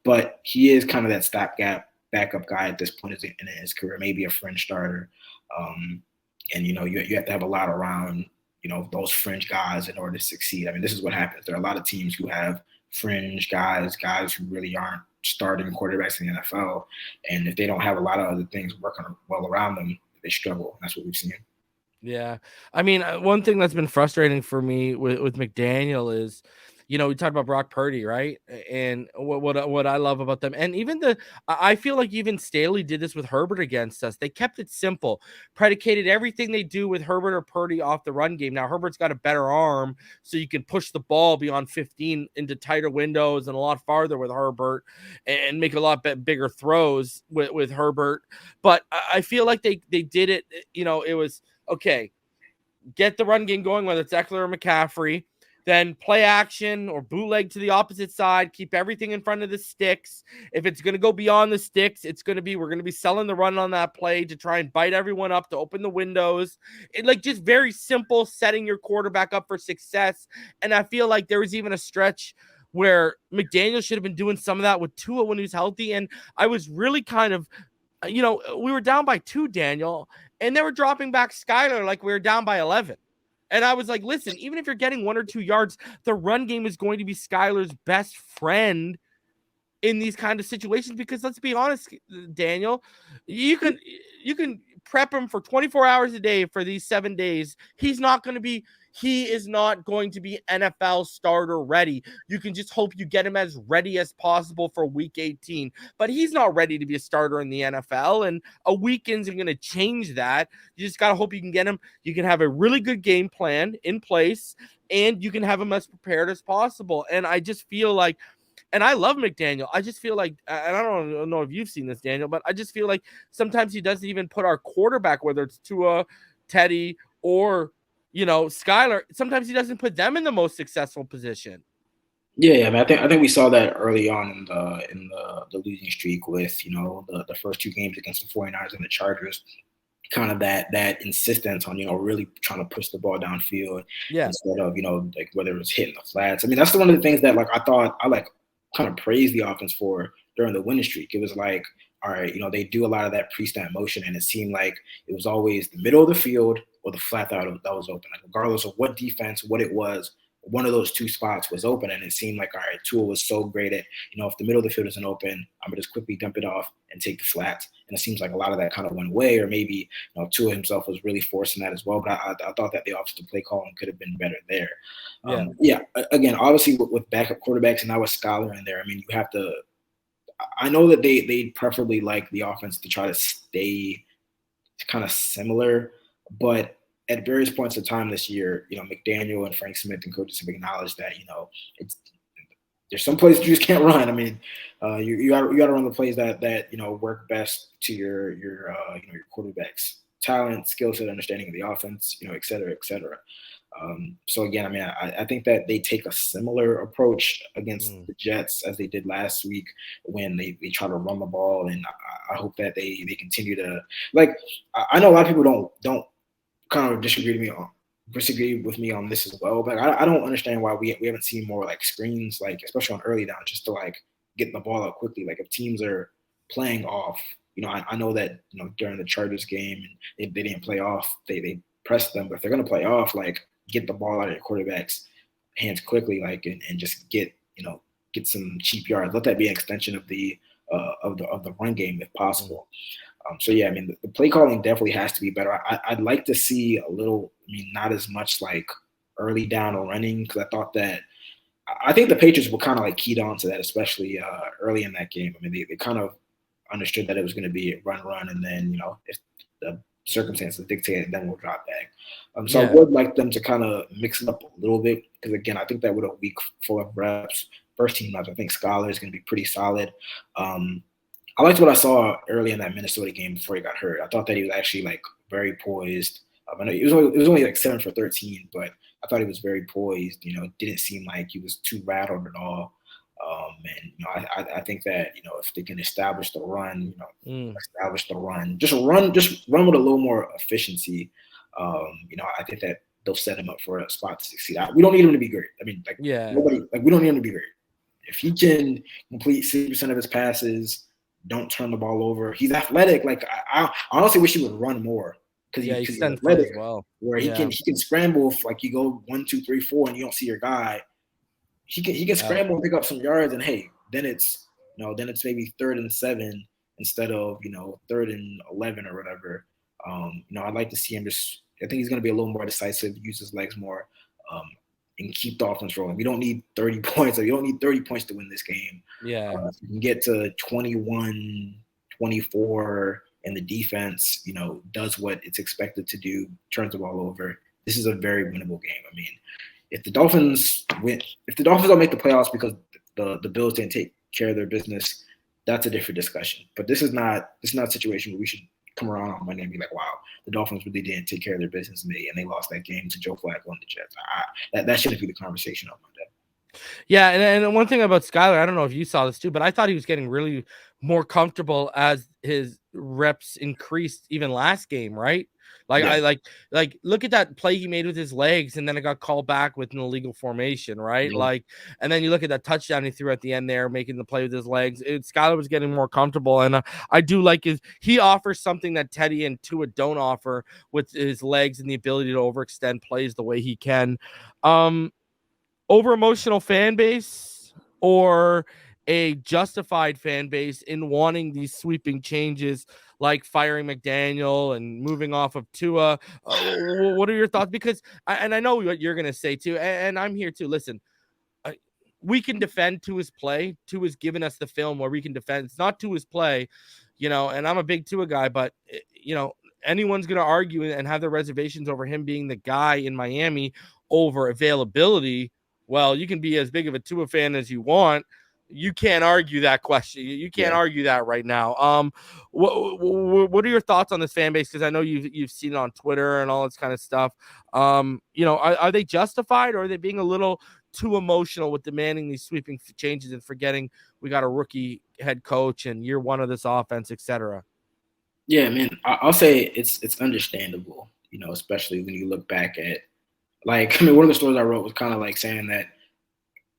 Speaker 5: But he is kind of that stopgap backup guy at this point in his career, maybe a fringe starter. And you have to have a lot around those fringe guys in order to succeed. I mean, this is what happens. There are a lot of teams who have fringe guys who really aren't starting quarterbacks in the NFL. And if they don't have a lot of other things working well around them, they struggle. That's what we've seen.
Speaker 4: Yeah. I mean, one thing that's been frustrating for me with McDaniel is, we talked about Brock Purdy, right? And what I love about them, and even I feel like even Staley did this with Herbert against us. They kept it simple, predicated everything they do with Herbert or Purdy off the run game. Now Herbert's got a better arm, so you can push the ball beyond 15 into tighter windows and a lot farther with Herbert, and make a lot bigger throws with Herbert. But I feel like they did it. It was okay. Get the run game going, whether it's Eckler or McCaffrey. Then play action or bootleg to the opposite side. Keep everything in front of the sticks. If it's going to go beyond the sticks, we're going to be selling the run on that play to try and bite everyone up, to open the windows. Just very simple, setting your quarterback up for success. And I feel like there was even a stretch where McDaniel should have been doing some of that with Tua when he was healthy. And I was really kind of, we were down by 2, Daniel, and they were dropping back Skylar like we were down by 11. And I was like, listen, even if you're getting 1 or 2 yards, the run game is going to be Skylar's best friend in these kind of situations, because let's be honest, Daniel, you can prep him for 24 hours a day for these 7 days. He is not going to be NFL starter ready. You can just hope you get him as ready as possible for week 18, but he's not ready to be a starter in the NFL, and a weekend's going to change that. You just got to hope you can get him. You can have a really good game plan in place, and you can have him as prepared as possible. And I just feel like, and I love McDaniel, I just feel like, and I don't know if you've seen this, Daniel, but I just feel like sometimes he doesn't even put our quarterback, whether it's Tua, Teddy, or Skylar, sometimes he doesn't put them in the most successful position.
Speaker 5: Yeah, I mean, I think we saw that early on in the losing streak with the first 2 games against the 49ers and the Chargers. Kind of that insistence on really trying to push the ball downfield instead of like whether it was hitting the flats. I mean, that's one of the things that I thought I kind of praised the offense for during the winning streak. It was like, all right, they do a lot of that pre-snap motion, and it seemed like it was always the middle of the field or the flat that was open. Like regardless of what defense, what it was, one of those 2 spots was open, and it seemed like, all right, Tua was so great at, if the middle of the field isn't open, I'm gonna just quickly dump it off and take the flats. And it seems like a lot of that kind of went away, or maybe Tua himself was really forcing that as well. But I thought that the offensive play calling could have been better there. Again, obviously with backup quarterbacks, and now with Skylar in there, I mean, you have to. I know that they preferably like the offense to try to stay kind of similar, but at various points of time this year, McDaniel and Frank Smith and coaches have acknowledged that, there's some plays you just can't run. I mean, you got to run the plays that work best to your quarterback's talent, skill set, understanding of the offense, et cetera, et cetera. So again, I mean, I think that they take a similar approach against the Jets as they did last week when they try to run the ball, and I hope that they continue to I know a lot of people don't kind of disagree with me on this as well, but I don't understand why we haven't seen more screens, especially on early down, just to get the ball out quickly. If teams are playing off, I know that during the Chargers game and they didn't play off, they pressed them, but if they're gonna play off, get the ball out of your quarterback's hands quickly, and just get some cheap yards. Let that be an extension of the run game if possible. So yeah, I mean, the play calling definitely has to be better. I'd like to see a little, not as much early down or running, because I think the Patriots were kind of keyed on to that, especially early in that game. I mean, they kind of understood that it was going to be a run, and then if the circumstances dictate it, then we'll drop back. So I would like them to kind of mix it up a little bit, because again, I think that with a week full of reps, first team reps, I think Skylar is going to be pretty solid. I liked what I saw early in that Minnesota game before he got hurt. I thought that he was actually very poised. I know it was only 7 for 13, but I thought he was very poised. It didn't seem like he was too rattled at all. And I think that if they can establish the run, just run with a little more efficiency. I think that they'll set him up for a spot to succeed. We don't need him to be great. I mean, nobody, we don't need him to be great. If he can complete 60% of his passes, don't turn the ball over. He's athletic. I honestly wish he would run more, because he's athletic as well. Where he can scramble if you go 1, 2, 3, 4 and you don't see your guy. He can scramble and pick up some yards, and hey, then it's maybe 3rd and 7 instead of 3rd and 11 or whatever. I'd like to see him I think he's going to be a little more decisive, use his legs more, and keep the offense rolling. We don't need 30 points. You don't need 30 points to win this game.
Speaker 4: Yeah.
Speaker 5: If you can get to 21, 24, and the defense, does what it's expected to do, turns the ball over, this is a very winnable game. I mean, if the Dolphins don't make the playoffs because the Bills didn't take care of their business, that's a different discussion. But this is not a situation where we should come around on Monday and be like, wow, the Dolphins really didn't take care of their business and they lost that game to Joe Flacco and the Jets. That shouldn't be the conversation on Monday.
Speaker 4: Yeah, and one thing about Skylar, I don't know if you saw this too, but I thought he was getting really more comfortable as his reps increased even last game, right? I look at that play he made with his legs, and then it got called back with an illegal formation, right?
Speaker 5: Yeah.
Speaker 4: And then you look at that touchdown he threw at the end there, making the play with his legs. Skylar was getting more comfortable, and I do like he offers something that Teddy and Tua don't offer with his legs and the ability to overextend plays the way he can. Over emotional fan base, or a justified fan base in wanting these sweeping changes like firing McDaniel and moving off of Tua. What are your thoughts? Because I know what you're going to say too, and I'm here too. Listen, we can defend Tua's play. Tua's given us the film where we can defend. It's not Tua's play, and I'm a big Tua guy, but, anyone's going to argue and have their reservations over him being the guy in Miami over availability. Well, you can be as big of a Tua fan as you want. You can't argue that question. You can't argue that right now. What are your thoughts on this fan base? Because I know you've seen it on Twitter and all this kind of stuff. Are they justified, or are they being a little too emotional with demanding these sweeping changes and forgetting we got a rookie head coach and year one of this offense, etc.?
Speaker 5: Yeah, man, I'll say it's understandable, especially when you look back at, one of the stories I wrote was kind of like saying that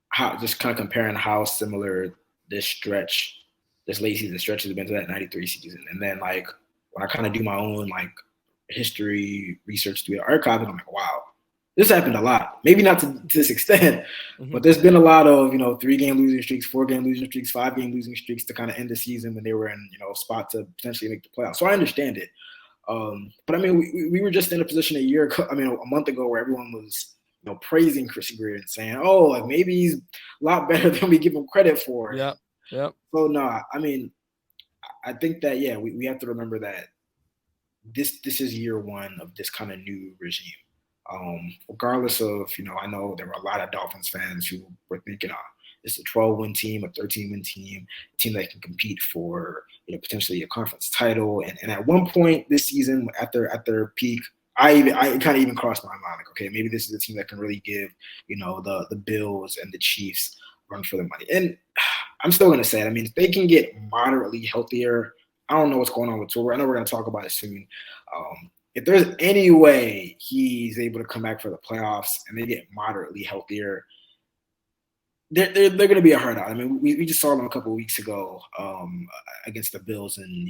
Speaker 5: how just kind of comparing how similar this late season stretch has been to that 93 season. And then when I kind of do my own history research through the archive, I'm like, wow, this happened a lot. Maybe not to this extent, but there's been a lot of, 3-game losing streaks, 4-game losing streaks, 5-game losing streaks to kind of end the season when they were in, a spot to potentially make the playoffs. So I understand it. But I mean, we were just in a position a month ago where everyone was, praising Chris Greer and saying, oh, maybe he's a lot better than we give him credit for.
Speaker 4: Yeah. So
Speaker 5: no, I mean, I think that, we have to remember that this is year one of this kind of new regime. Regardless of, I know there were a lot of Dolphins fans who were thinking, it's a 12-win team, a 13-win team, a team that can compete for, potentially a conference title. And at one point this season, at their peak, I kind of even crossed my mind, okay, maybe this is a team that can really give, the Bills and the Chiefs run for their money. And I'm still going to say it. I mean, if they can get moderately healthier, I don't know what's going on with Tua. I know we're going to talk about it soon. If there's any way he's able to come back for the playoffs and they get moderately healthier, they're going to be a hard out. I mean, we just saw them a couple of weeks ago against the Bills, and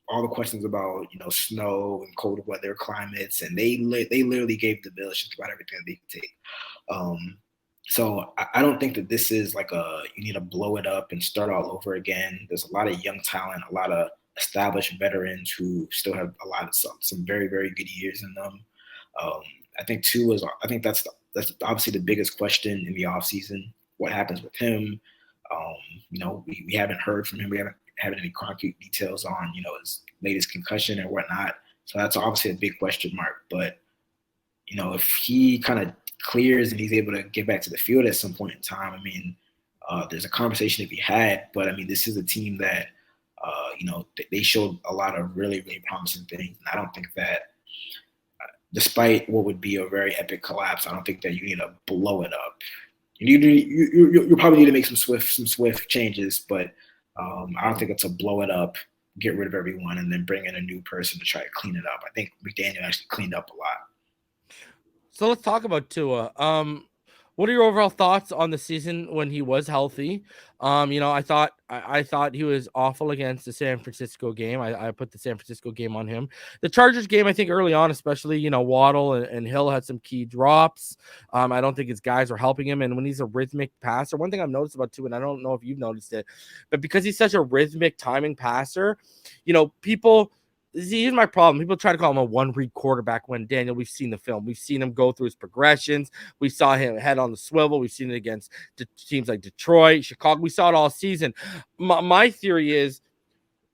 Speaker 5: all the questions about snow and cold weather climates, and they literally gave the Bills just about everything that they could take. So I don't think that this is you need to blow it up and start all over again. There's a lot of young talent, a lot of established veterans who still have a lot of some very, very good years in them. I think that's obviously the biggest question in the offseason. What happens with him? We haven't heard from him. We haven't had any concrete details on, his latest concussion and whatnot. So that's obviously a big question mark. But, if he kind of clears and he's able to get back to the field at some point in time, I mean, there's a conversation to be had. But, I mean, this is a team that, they showed a lot of really, really promising things. And I don't think that despite what would be a very epic collapse, I don't think that you need to blow it up. You probably need to make some swift changes, but I don't think it's a blow it up, get rid of everyone, and then bring in a new person to try to clean it up. I think McDaniel actually cleaned up a lot.
Speaker 4: So let's talk about Tua. What are your overall thoughts on the season when he was healthy? I thought he was awful against the San Francisco game. I put the San Francisco game on him. The Chargers game, I think early on, especially, Waddle and Hill had some key drops. I don't think his guys were helping him. And when he's a rhythmic passer, one thing I've noticed about Tua, and I don't know if you've noticed it, but because he's such a rhythmic timing passer, people – here's my problem. People try to call him a one-read quarterback when, Daniel, we've seen the film. We've seen him go through his progressions. We saw him head on the swivel. We've seen it against teams like Detroit, Chicago. We saw it all season. My theory is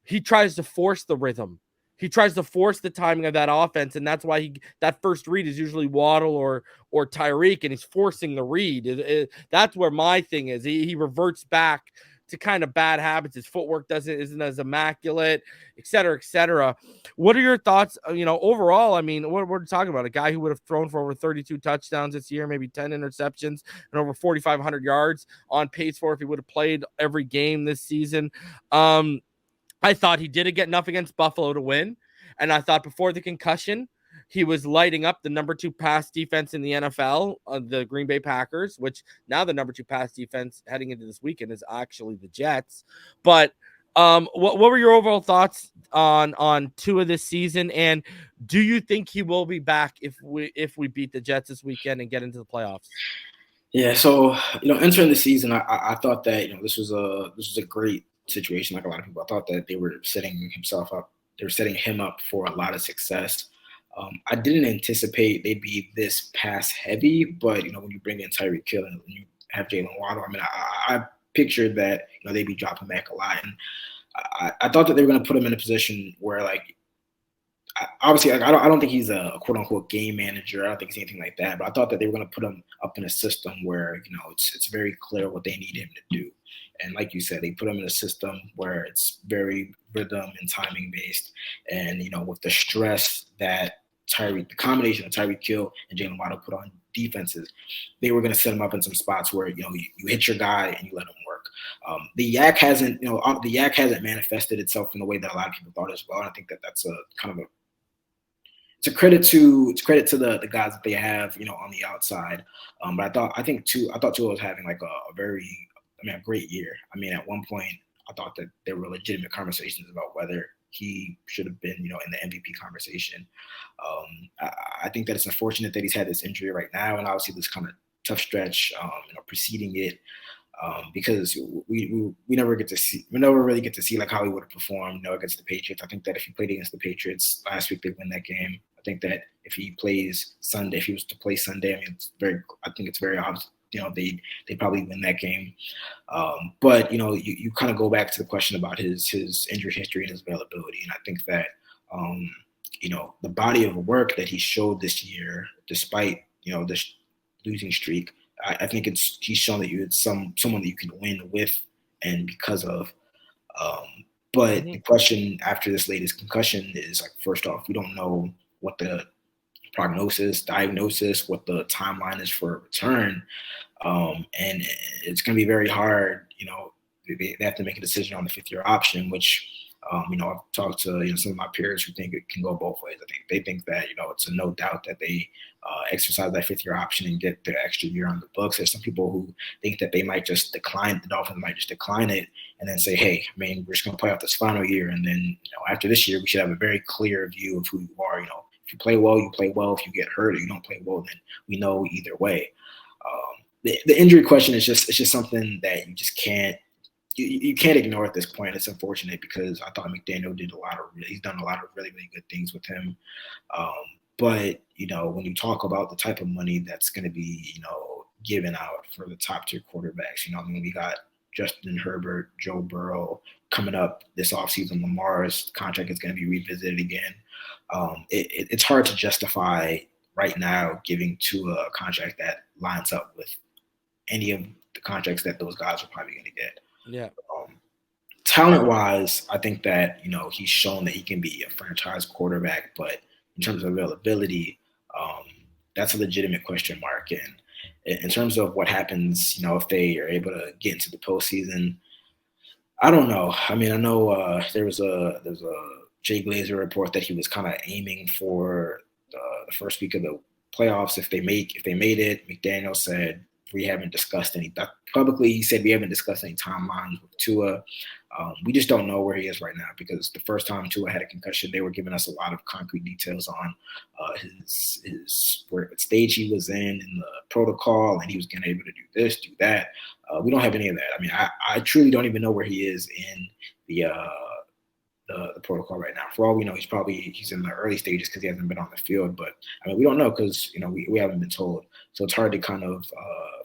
Speaker 4: he tries to force the rhythm. He tries to force the timing of that offense, and that's why that first read is usually Waddle or Tyreek, and he's forcing the read. That's where my thing is. He reverts back to kind of bad habits. His footwork isn't as immaculate, et cetera, et cetera. What are your thoughts? Overall, I mean, we're talking about a guy who would have thrown for over 32 touchdowns this year, maybe 10 interceptions and over 4,500 yards on pace for if he would have played every game this season. I thought he did get enough against Buffalo to win. And I thought before the concussion, he was lighting up the number 2 pass defense in the NFL, the Green Bay Packers, which now the number 2 pass defense heading into this weekend is actually the Jets. But what were your overall thoughts on Tua this season? And do you think he will be back if we beat the Jets this weekend and get into the playoffs?
Speaker 5: Yeah, so entering the season, I thought that this was a great situation. Like a lot of people, I thought that they were setting himself up. They were setting him up for a lot of success. I didn't anticipate they'd be this pass heavy, but when you bring in Tyreek Hill and when you have Jalen Waddle, I mean, I pictured that they'd be dropping back a lot, and I thought that they were going to put him in a position where obviously, I don't think he's a quote unquote game manager. I don't think he's anything like that. But I thought that they were going to put him up in a system where it's very clear what they need him to do. And like you said, they put him in a system where it's very rhythm and timing based. And with the stress that the combination of Tyreek Hill and Jalen Waddle put on defenses, they were going to set him up in some spots where you hit your guy and you let him work. The yak hasn't manifested itself in the way that a lot of people thought as well. And I think that that's a kind of it's a credit to the guys that they have on the outside. But I thought Tua was having like a great year. I mean, at one point I thought that there were legitimate conversations about whether he should have been in the MVP conversation. I think that it's unfortunate that he's had this injury right now, and obviously this kind of tough stretch preceding it. Because we never really get to see like how he would have performed against the Patriots. I think that if he played against the Patriots last week, they win that game. I think that if he plays Sunday, if he was to play Sunday, I think it's very obvious. They probably win that game. But you kind of go back to the question about his injury history and his availability, and I think that the body of work that he showed this year, despite this losing streak. I think he's shown that it's someone that you can win with and because of. But the question after this latest concussion is first off, we don't know what the diagnosis, what the timeline is for a return. And it's going to be very hard. They have to make a decision on the 5th-year option, which, I've talked to some of my peers who think it can go both ways. I think they think that it's a no doubt that they exercise that 5th-year option and get the extra year on the books. There's some people who think that they might just decline. The Dolphins might just decline it and then say, hey, we're just going to play out this final year, and then after this year, we should have a very clear view of who you are. If you play well, you play well. If you get hurt or you don't play well, then we know either way. The injury question is just something that you just can't. You can't ignore at this point. It's unfortunate because I thought McDaniel he's done a lot of really, really good things with him. But, when you talk about the type of money that's going to be, given out for the top tier quarterbacks, we got Justin Herbert, Joe Burrow coming up this offseason. Lamar's contract is going to be revisited again. It's hard to justify right now giving to a contract that lines up with any of the contracts that those guys are probably going to get.
Speaker 4: Yeah.
Speaker 5: Talent-wise, I think that he's shown that he can be a franchise quarterback, but in terms of availability, that's a legitimate question mark. And in terms of what happens, if they are able to get into the postseason, I don't know. I mean, I know there was a Jay Glazer report that he was kind of aiming for the first week of the playoffs. If they made it, McDaniel said, we haven't discussed any publicly. He said we haven't discussed any timelines with Tua. We just don't know where he is right now because the first time Tua had a concussion, they were giving us a lot of concrete details on his what stage he was in the protocol, and he was going to be able to do this, do that. We don't have any of that. I mean, I truly don't even know where he is in the protocol right now. For all we know, he's in the early stages because he hasn't been on the field. But I mean, we don't know because we haven't been told. So it's hard to kind of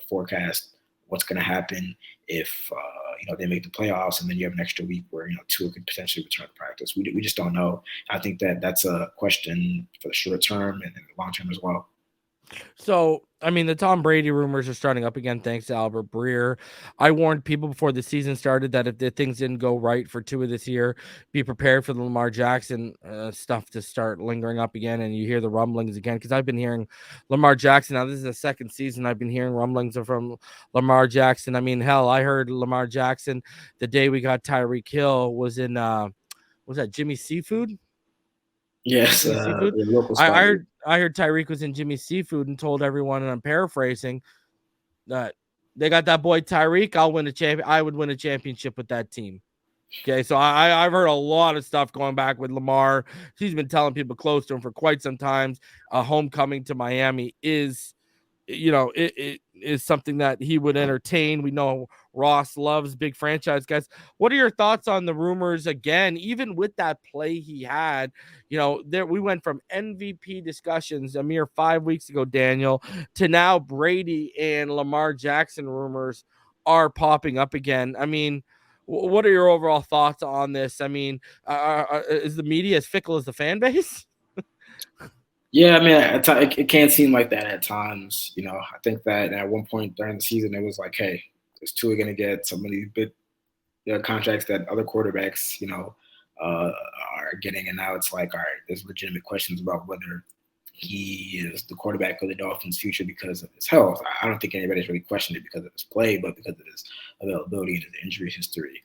Speaker 5: forecast what's going to happen if they make the playoffs and then you have an extra week where Tua could potentially return to practice. We just don't know. I think that that's a question for the short term and the long term as well.
Speaker 4: So, I mean, the Tom Brady rumors are starting up again, thanks to Albert Breer. I warned people before the season started that if the things didn't go right for Tua this year, be prepared for the Lamar Jackson stuff to start lingering up again, and you hear the rumblings again, because I've been hearing Lamar Jackson. Now, this is the second season I've been hearing rumblings from Lamar Jackson. I mean, hell, I heard Lamar Jackson the day we got Tyreek Hill was in, was that Jimmy's Seafood?
Speaker 5: Yes, local spot.
Speaker 4: I heard Tyreek was in Jimmy's Seafood and told everyone, and I'm paraphrasing, that they got that boy Tyreek. I would win a championship with that team. Okay, so I've heard a lot of stuff going back with Lamar. He's been telling people close to him for quite some time. A homecoming to Miami is it is something that he would entertain. We know Ross loves big franchise guys. What are your thoughts on the rumors again, even with that play he had? There we went from MVP discussions a mere 5 weeks ago, Daniel, to now Brady and Lamar Jackson rumors are popping up again. I mean, what are your overall thoughts on this? I mean, is the media as fickle as the fan base?
Speaker 5: Yeah, I mean, it can seem like that at times. I think that at one point during the season, it was like, hey, is Tua going to get some of these big contracts that other quarterbacks, are getting? And now it's like, all right, there's legitimate questions about whether he is the quarterback of the Dolphins' future because of his health. I don't think anybody's really questioned it because of his play, but because of his availability and his injury history.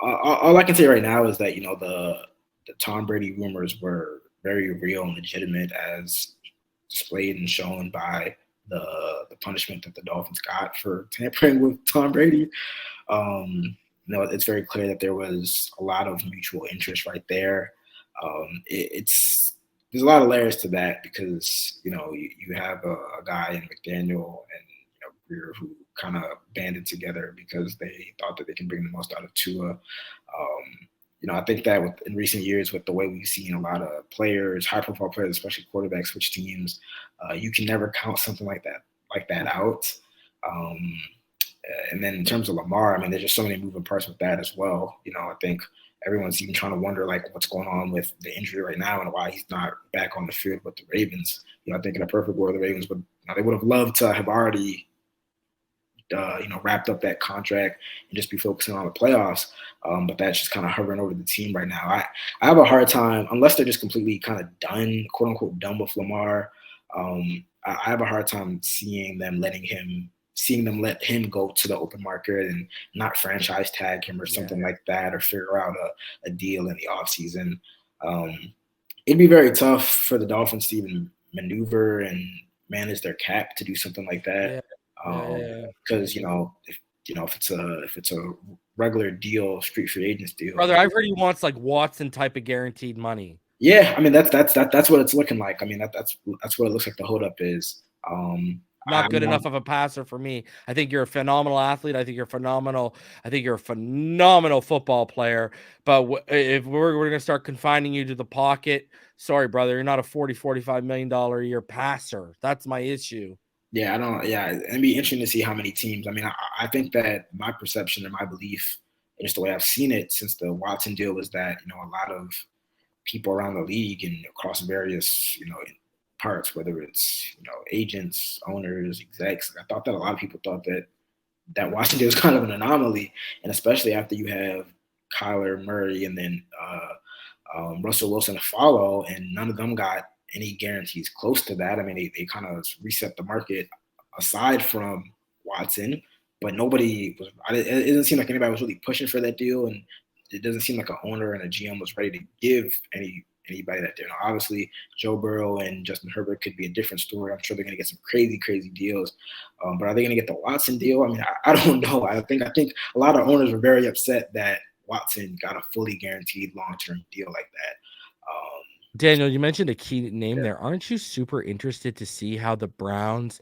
Speaker 5: All I can say right now is that, the Tom Brady rumors were very real and legitimate, as displayed and shown by the punishment that the Dolphins got for tampering with Tom Brady. It's very clear that there was a lot of mutual interest right there. There's a lot of layers to that because you have a guy in McDaniel and Greer who kind of banded together because they thought that they can bring the most out of Tua. I think that in recent years, with the way we've seen a lot of players, high-profile players, especially quarterbacks, switch teams, you can never count something like that out. And then in terms of Lamar, I mean, there's just so many moving parts with that as well. I think everyone's even trying to wonder what's going on with the injury right now and why he's not back on the field with the Ravens. I think in a perfect world, the Ravens would have loved to have already wrapped up that contract and just be focusing on the playoffs. But that's just kind of hovering over the team right now. I have a hard time, unless they're just completely kind of done, quote unquote, done with Lamar. I have a hard time seeing them let him go to the open market and not franchise tag him or something like that, or figure out a deal in the offseason. It'd be very tough for the Dolphins to even maneuver and manage their cap to do something like that. Because if it's a regular deal, street free agents deal,
Speaker 4: brother, I've heard he wants like Watson type of guaranteed money.
Speaker 5: Yeah, I mean that's what it's looking like. I mean that's what it looks like the holdup is.
Speaker 4: Not good enough of a passer for me. I think you're a phenomenal athlete. I think you're phenomenal. I think you're a phenomenal football player. But if we're going to start confining you to the pocket, sorry, brother, you're not a $40-45 million a year passer. That's my issue.
Speaker 5: Yeah, it'd be interesting to see how many teams. I mean, I think that my perception and my belief, and just the way I've seen it since the Watson deal, was that a lot of people around the league and across various parts, whether it's agents, owners, execs, I thought that a lot of people thought that Watson deal was kind of an anomaly, and especially after you have Kyler Murray and then Russell Wilson to follow, and none of them got any guarantees close to that. I mean, they kind of reset the market aside from Watson, but nobody was. It didn't seem like anybody was really pushing for that deal, and it doesn't seem like an owner and a GM was ready to give anybody that deal. Obviously, Joe Burrow and Justin Herbert could be a different story. I'm sure they're going to get some crazy deals, but are they going to get the Watson deal? I mean, I don't know. I think a lot of owners were very upset that Watson got a fully guaranteed long-term deal like that.
Speaker 4: Daniel, you mentioned a key name there. Aren't you super interested to see how the Browns?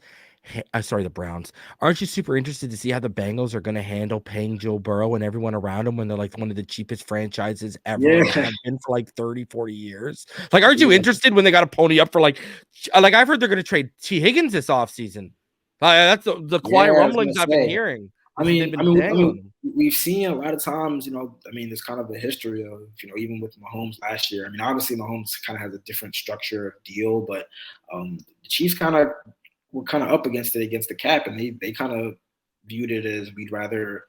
Speaker 4: Aren't you super interested to see how the Bengals are going to handle paying Joe Burrow and everyone around him when they're like one of the cheapest franchises ever, have been for like 30-40 years? Like, aren't you interested when they got to pony up for like I've heard they're going to trade T. Higgins this offseason. That's the quiet rumblings I've been hearing.
Speaker 5: I mean, we've seen a lot of times, there's kind of a history of, even with Mahomes last year. I mean, obviously Mahomes kind of has a different structure of deal, but the Chiefs were kind of up against the cap, and they kind of viewed it as we'd rather,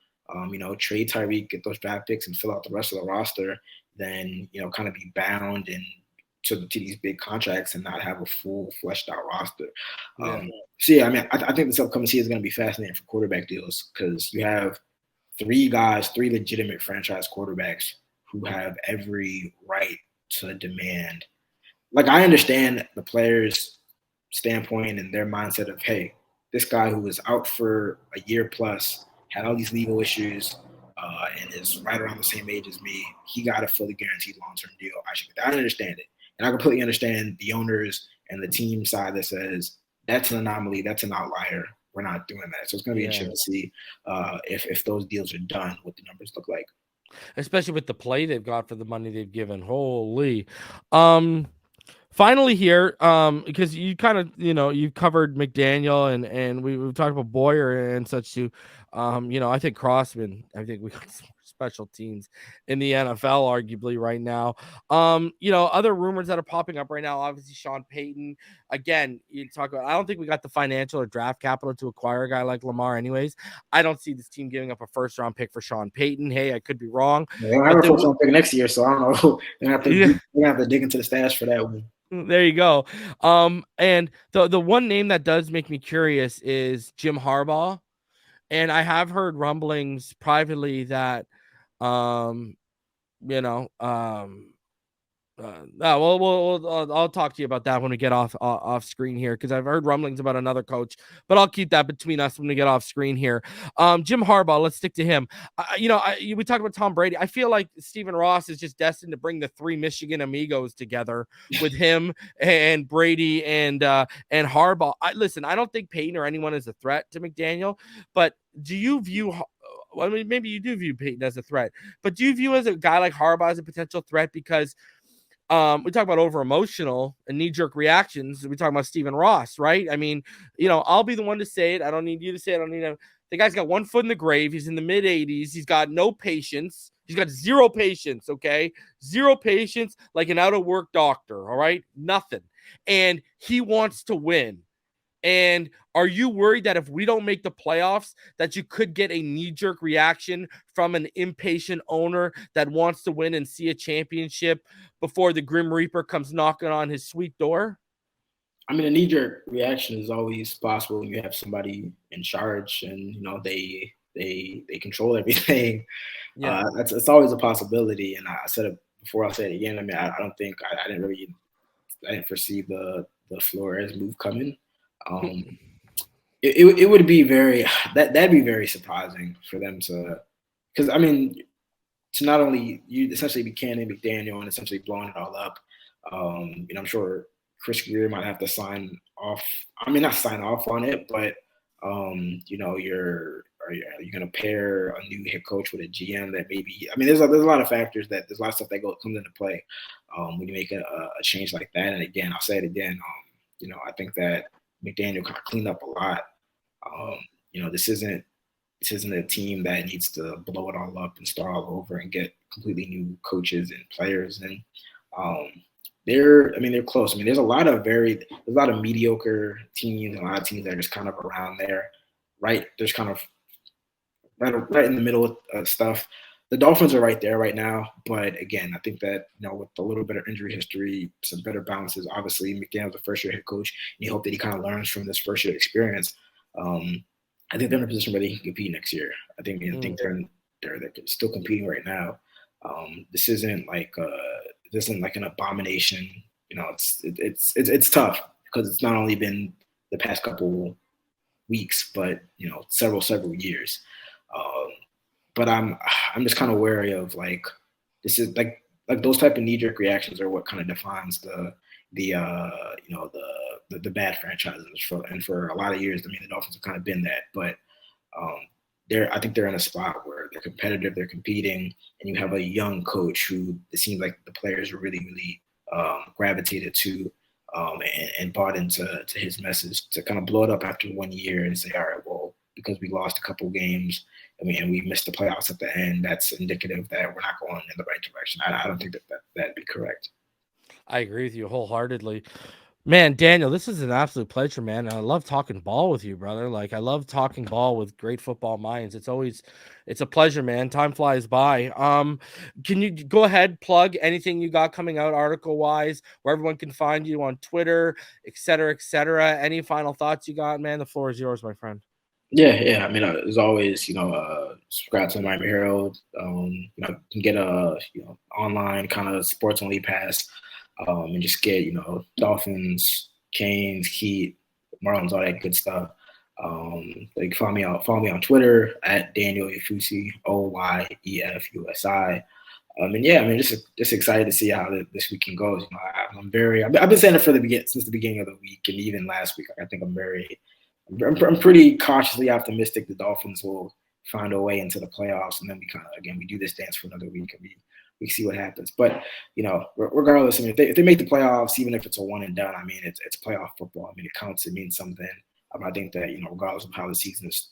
Speaker 5: trade Tyreek, get those draft picks, and fill out the rest of the roster than, kind of be bound to these big contracts and not have a full fleshed out roster. I think this upcoming season is going to be fascinating for quarterback deals because you have three legitimate franchise quarterbacks who have every right to demand. Like, I understand the players' standpoint and their mindset of, hey, this guy who was out for a year plus, had all these legal issues, and is right around the same age as me, he got a fully guaranteed long-term deal. I understand it. And I completely understand the owners and the team side that says, that's an anomaly. That's an outlier. We're not doing that. So it's going to be interesting to see if those deals are done, what the numbers look like.
Speaker 4: Especially with the play they've got for the money they've given. Holy. Finally here, because you kind of, you covered McDaniel and we've talked about Boyer and such too. I think Crossman, I think we got some special teams in the NFL arguably right now. Other rumors that are popping up right now, obviously Sean Payton. Again, you talk about, I don't think we got the financial or draft capital to acquire a guy like Lamar anyways. I don't see this team giving up a first round pick for Sean Payton. Hey, I could be wrong.
Speaker 5: They don't have a first round pick next year, so I don't know. They're going to have to dig into the stash for that one.
Speaker 4: There you go. And the one name that does make me curious is Jim Harbaugh. And I have heard rumblings privately that, I'll talk to you about that when we get off screen here, because I've heard rumblings about another coach, but I'll keep that between us when we get off screen here. Jim Harbaugh, let's stick to him. We talked about Tom Brady. I feel like Stephen Ross is just destined to bring the three Michigan amigos together with him and Brady and Harbaugh. I don't think Payton or anyone is a threat to McDaniel, but do you view? Well, I mean, maybe you do view Payton as a threat, but do you view as a guy like Harbaugh as a potential threat? Because we talk about over emotional and knee-jerk reactions. We talk about Stephen Ross, right? I mean, I'll be the one to say it. I don't need you to say it. I don't need him. The guy's got one foot in the grave. He's in the mid-80s. He's got no patience. He's got zero patience, okay? Zero patience, like an out-of-work doctor, all right? Nothing. And he wants to win. And are you worried that if we don't make the playoffs, that you could get a knee-jerk reaction from an impatient owner that wants to win and see a championship before the Grim Reaper comes knocking on his sweet door?
Speaker 5: I mean, a knee-jerk reaction is always possible when you have somebody in charge and, they control everything.
Speaker 4: Yeah.
Speaker 5: It's always a possibility. And I said it before, I'll say it again. I mean, I don't think I didn't foresee the Flores move coming. It would be that'd be very surprising for them to, because I mean, to not only you essentially be canning McDaniel and essentially blowing it all up. I'm sure Chris Greer might have to sign off. I mean, not sign off on it, but are you going to pair a new head coach with a GM that maybe? I mean, there's a lot of factors there's a lot of stuff that comes into play when you make a change like that. And again, I'll say it again. I think that McDaniel kind of cleaned up a lot. This isn't a team that needs to blow it all up and start all over and get completely new coaches and players. And they're close. I mean, there's a lot of mediocre teams and a lot of teams that are just kind of around there, right? There's kind of right in the middle of stuff. The Dolphins are right there right now, but again, I think that with a little bit of injury history, some better balances. Obviously, McDaniel's a first-year head coach, and you hope that he kind of learns from this first-year experience. I think they're in a position where they can compete next year. I think they're still competing right now. This isn't like an abomination. It's tough because it's not only been the past couple weeks, but several years. But I'm just kind of wary of this is like those type of knee-jerk reactions are what kind of defines the bad franchises for a lot of years. I mean, the Dolphins have kind of been that, but I think they're in a spot where they're competitive, they're competing, and you have a young coach who it seems like the players are really, really gravitated to and bought into his message to kind of blow it up after 1 year and say, all right, well, because we lost a couple games and we missed the playoffs at the end, that's indicative that we're not going in the right direction. I don't think that'd be correct.
Speaker 4: I agree with you wholeheartedly. Man, Daniel, this is an absolute pleasure, man. I love talking ball with you, brother. I love talking ball with great football minds. It's a pleasure, man. Time flies by. Can you go ahead, plug anything you got coming out article wise, where everyone can find you on Twitter, et cetera, et cetera. Any final thoughts you got, man? The floor is yours, my friend.
Speaker 5: Yeah. I mean, as always, subscribe to the Miami Herald. You can get a online kind of sports only pass, and just get Dolphins, Canes, Heat, Marlins, all that good stuff. You can follow me on Twitter at Daniel Oyefusi, Oyefusi. And yeah, I mean, just excited to see how this weekend goes. You know, I've been saying it since the beginning of the week, and even last week. I think I'm pretty cautiously optimistic the Dolphins will find a way into the playoffs, and then we do this dance for another week, and we see what happens. But you know, regardless, I mean, if they make the playoffs, even if it's a one and done, I mean, it's playoff football. I mean, it counts. It means something. I think that, you know, regardless of how the season is,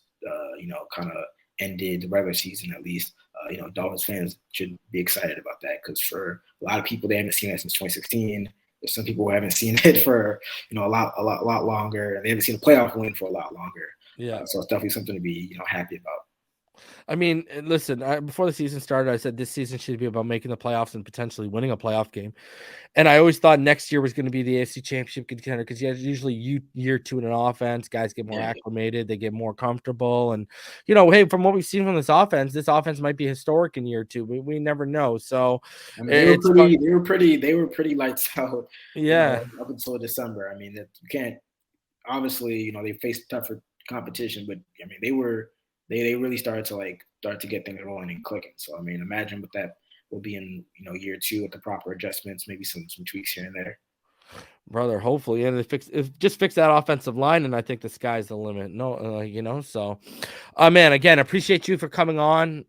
Speaker 5: you know, kind of ended, the regular season at least, you know, Dolphins fans should be excited about that, because for a lot of people, they haven't seen it since 2016. There's some people who haven't seen it for, you know, a lot longer, and they haven't seen a playoff win for a lot longer.
Speaker 4: Yeah.
Speaker 5: So it's definitely something to be, you know, happy about.
Speaker 4: I mean, listen, before the season started, I said this season should be about making the playoffs and potentially winning a playoff game. And I always thought next year was going to be the AFC Championship contender, because usually year two in an offense, guys get more acclimated, they get more comfortable. And, you know, hey, from what we've seen from this offense might be historic in year two. We never know. So
Speaker 5: I mean, they were pretty lights out.
Speaker 4: Yeah.
Speaker 5: You know, up until December. I mean, that you can't, obviously, you know, they faced tougher competition, but I mean, they really started to get things rolling and clicking. So I mean, imagine what that will be in, you know, year two with the proper adjustments, maybe some tweaks here and there.
Speaker 4: Brother, hopefully, and just fix that offensive line, and I think the sky's the limit. No, you know, so, man, again, appreciate you for coming on,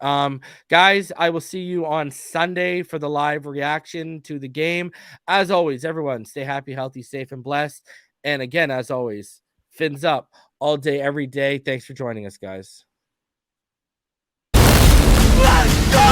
Speaker 4: guys. I will see you on Sunday for the live reaction to the game. As always, everyone, stay happy, healthy, safe, and blessed. And again, as always, fins up all day, every day. Thanks for joining us, guys.
Speaker 2: Let's go!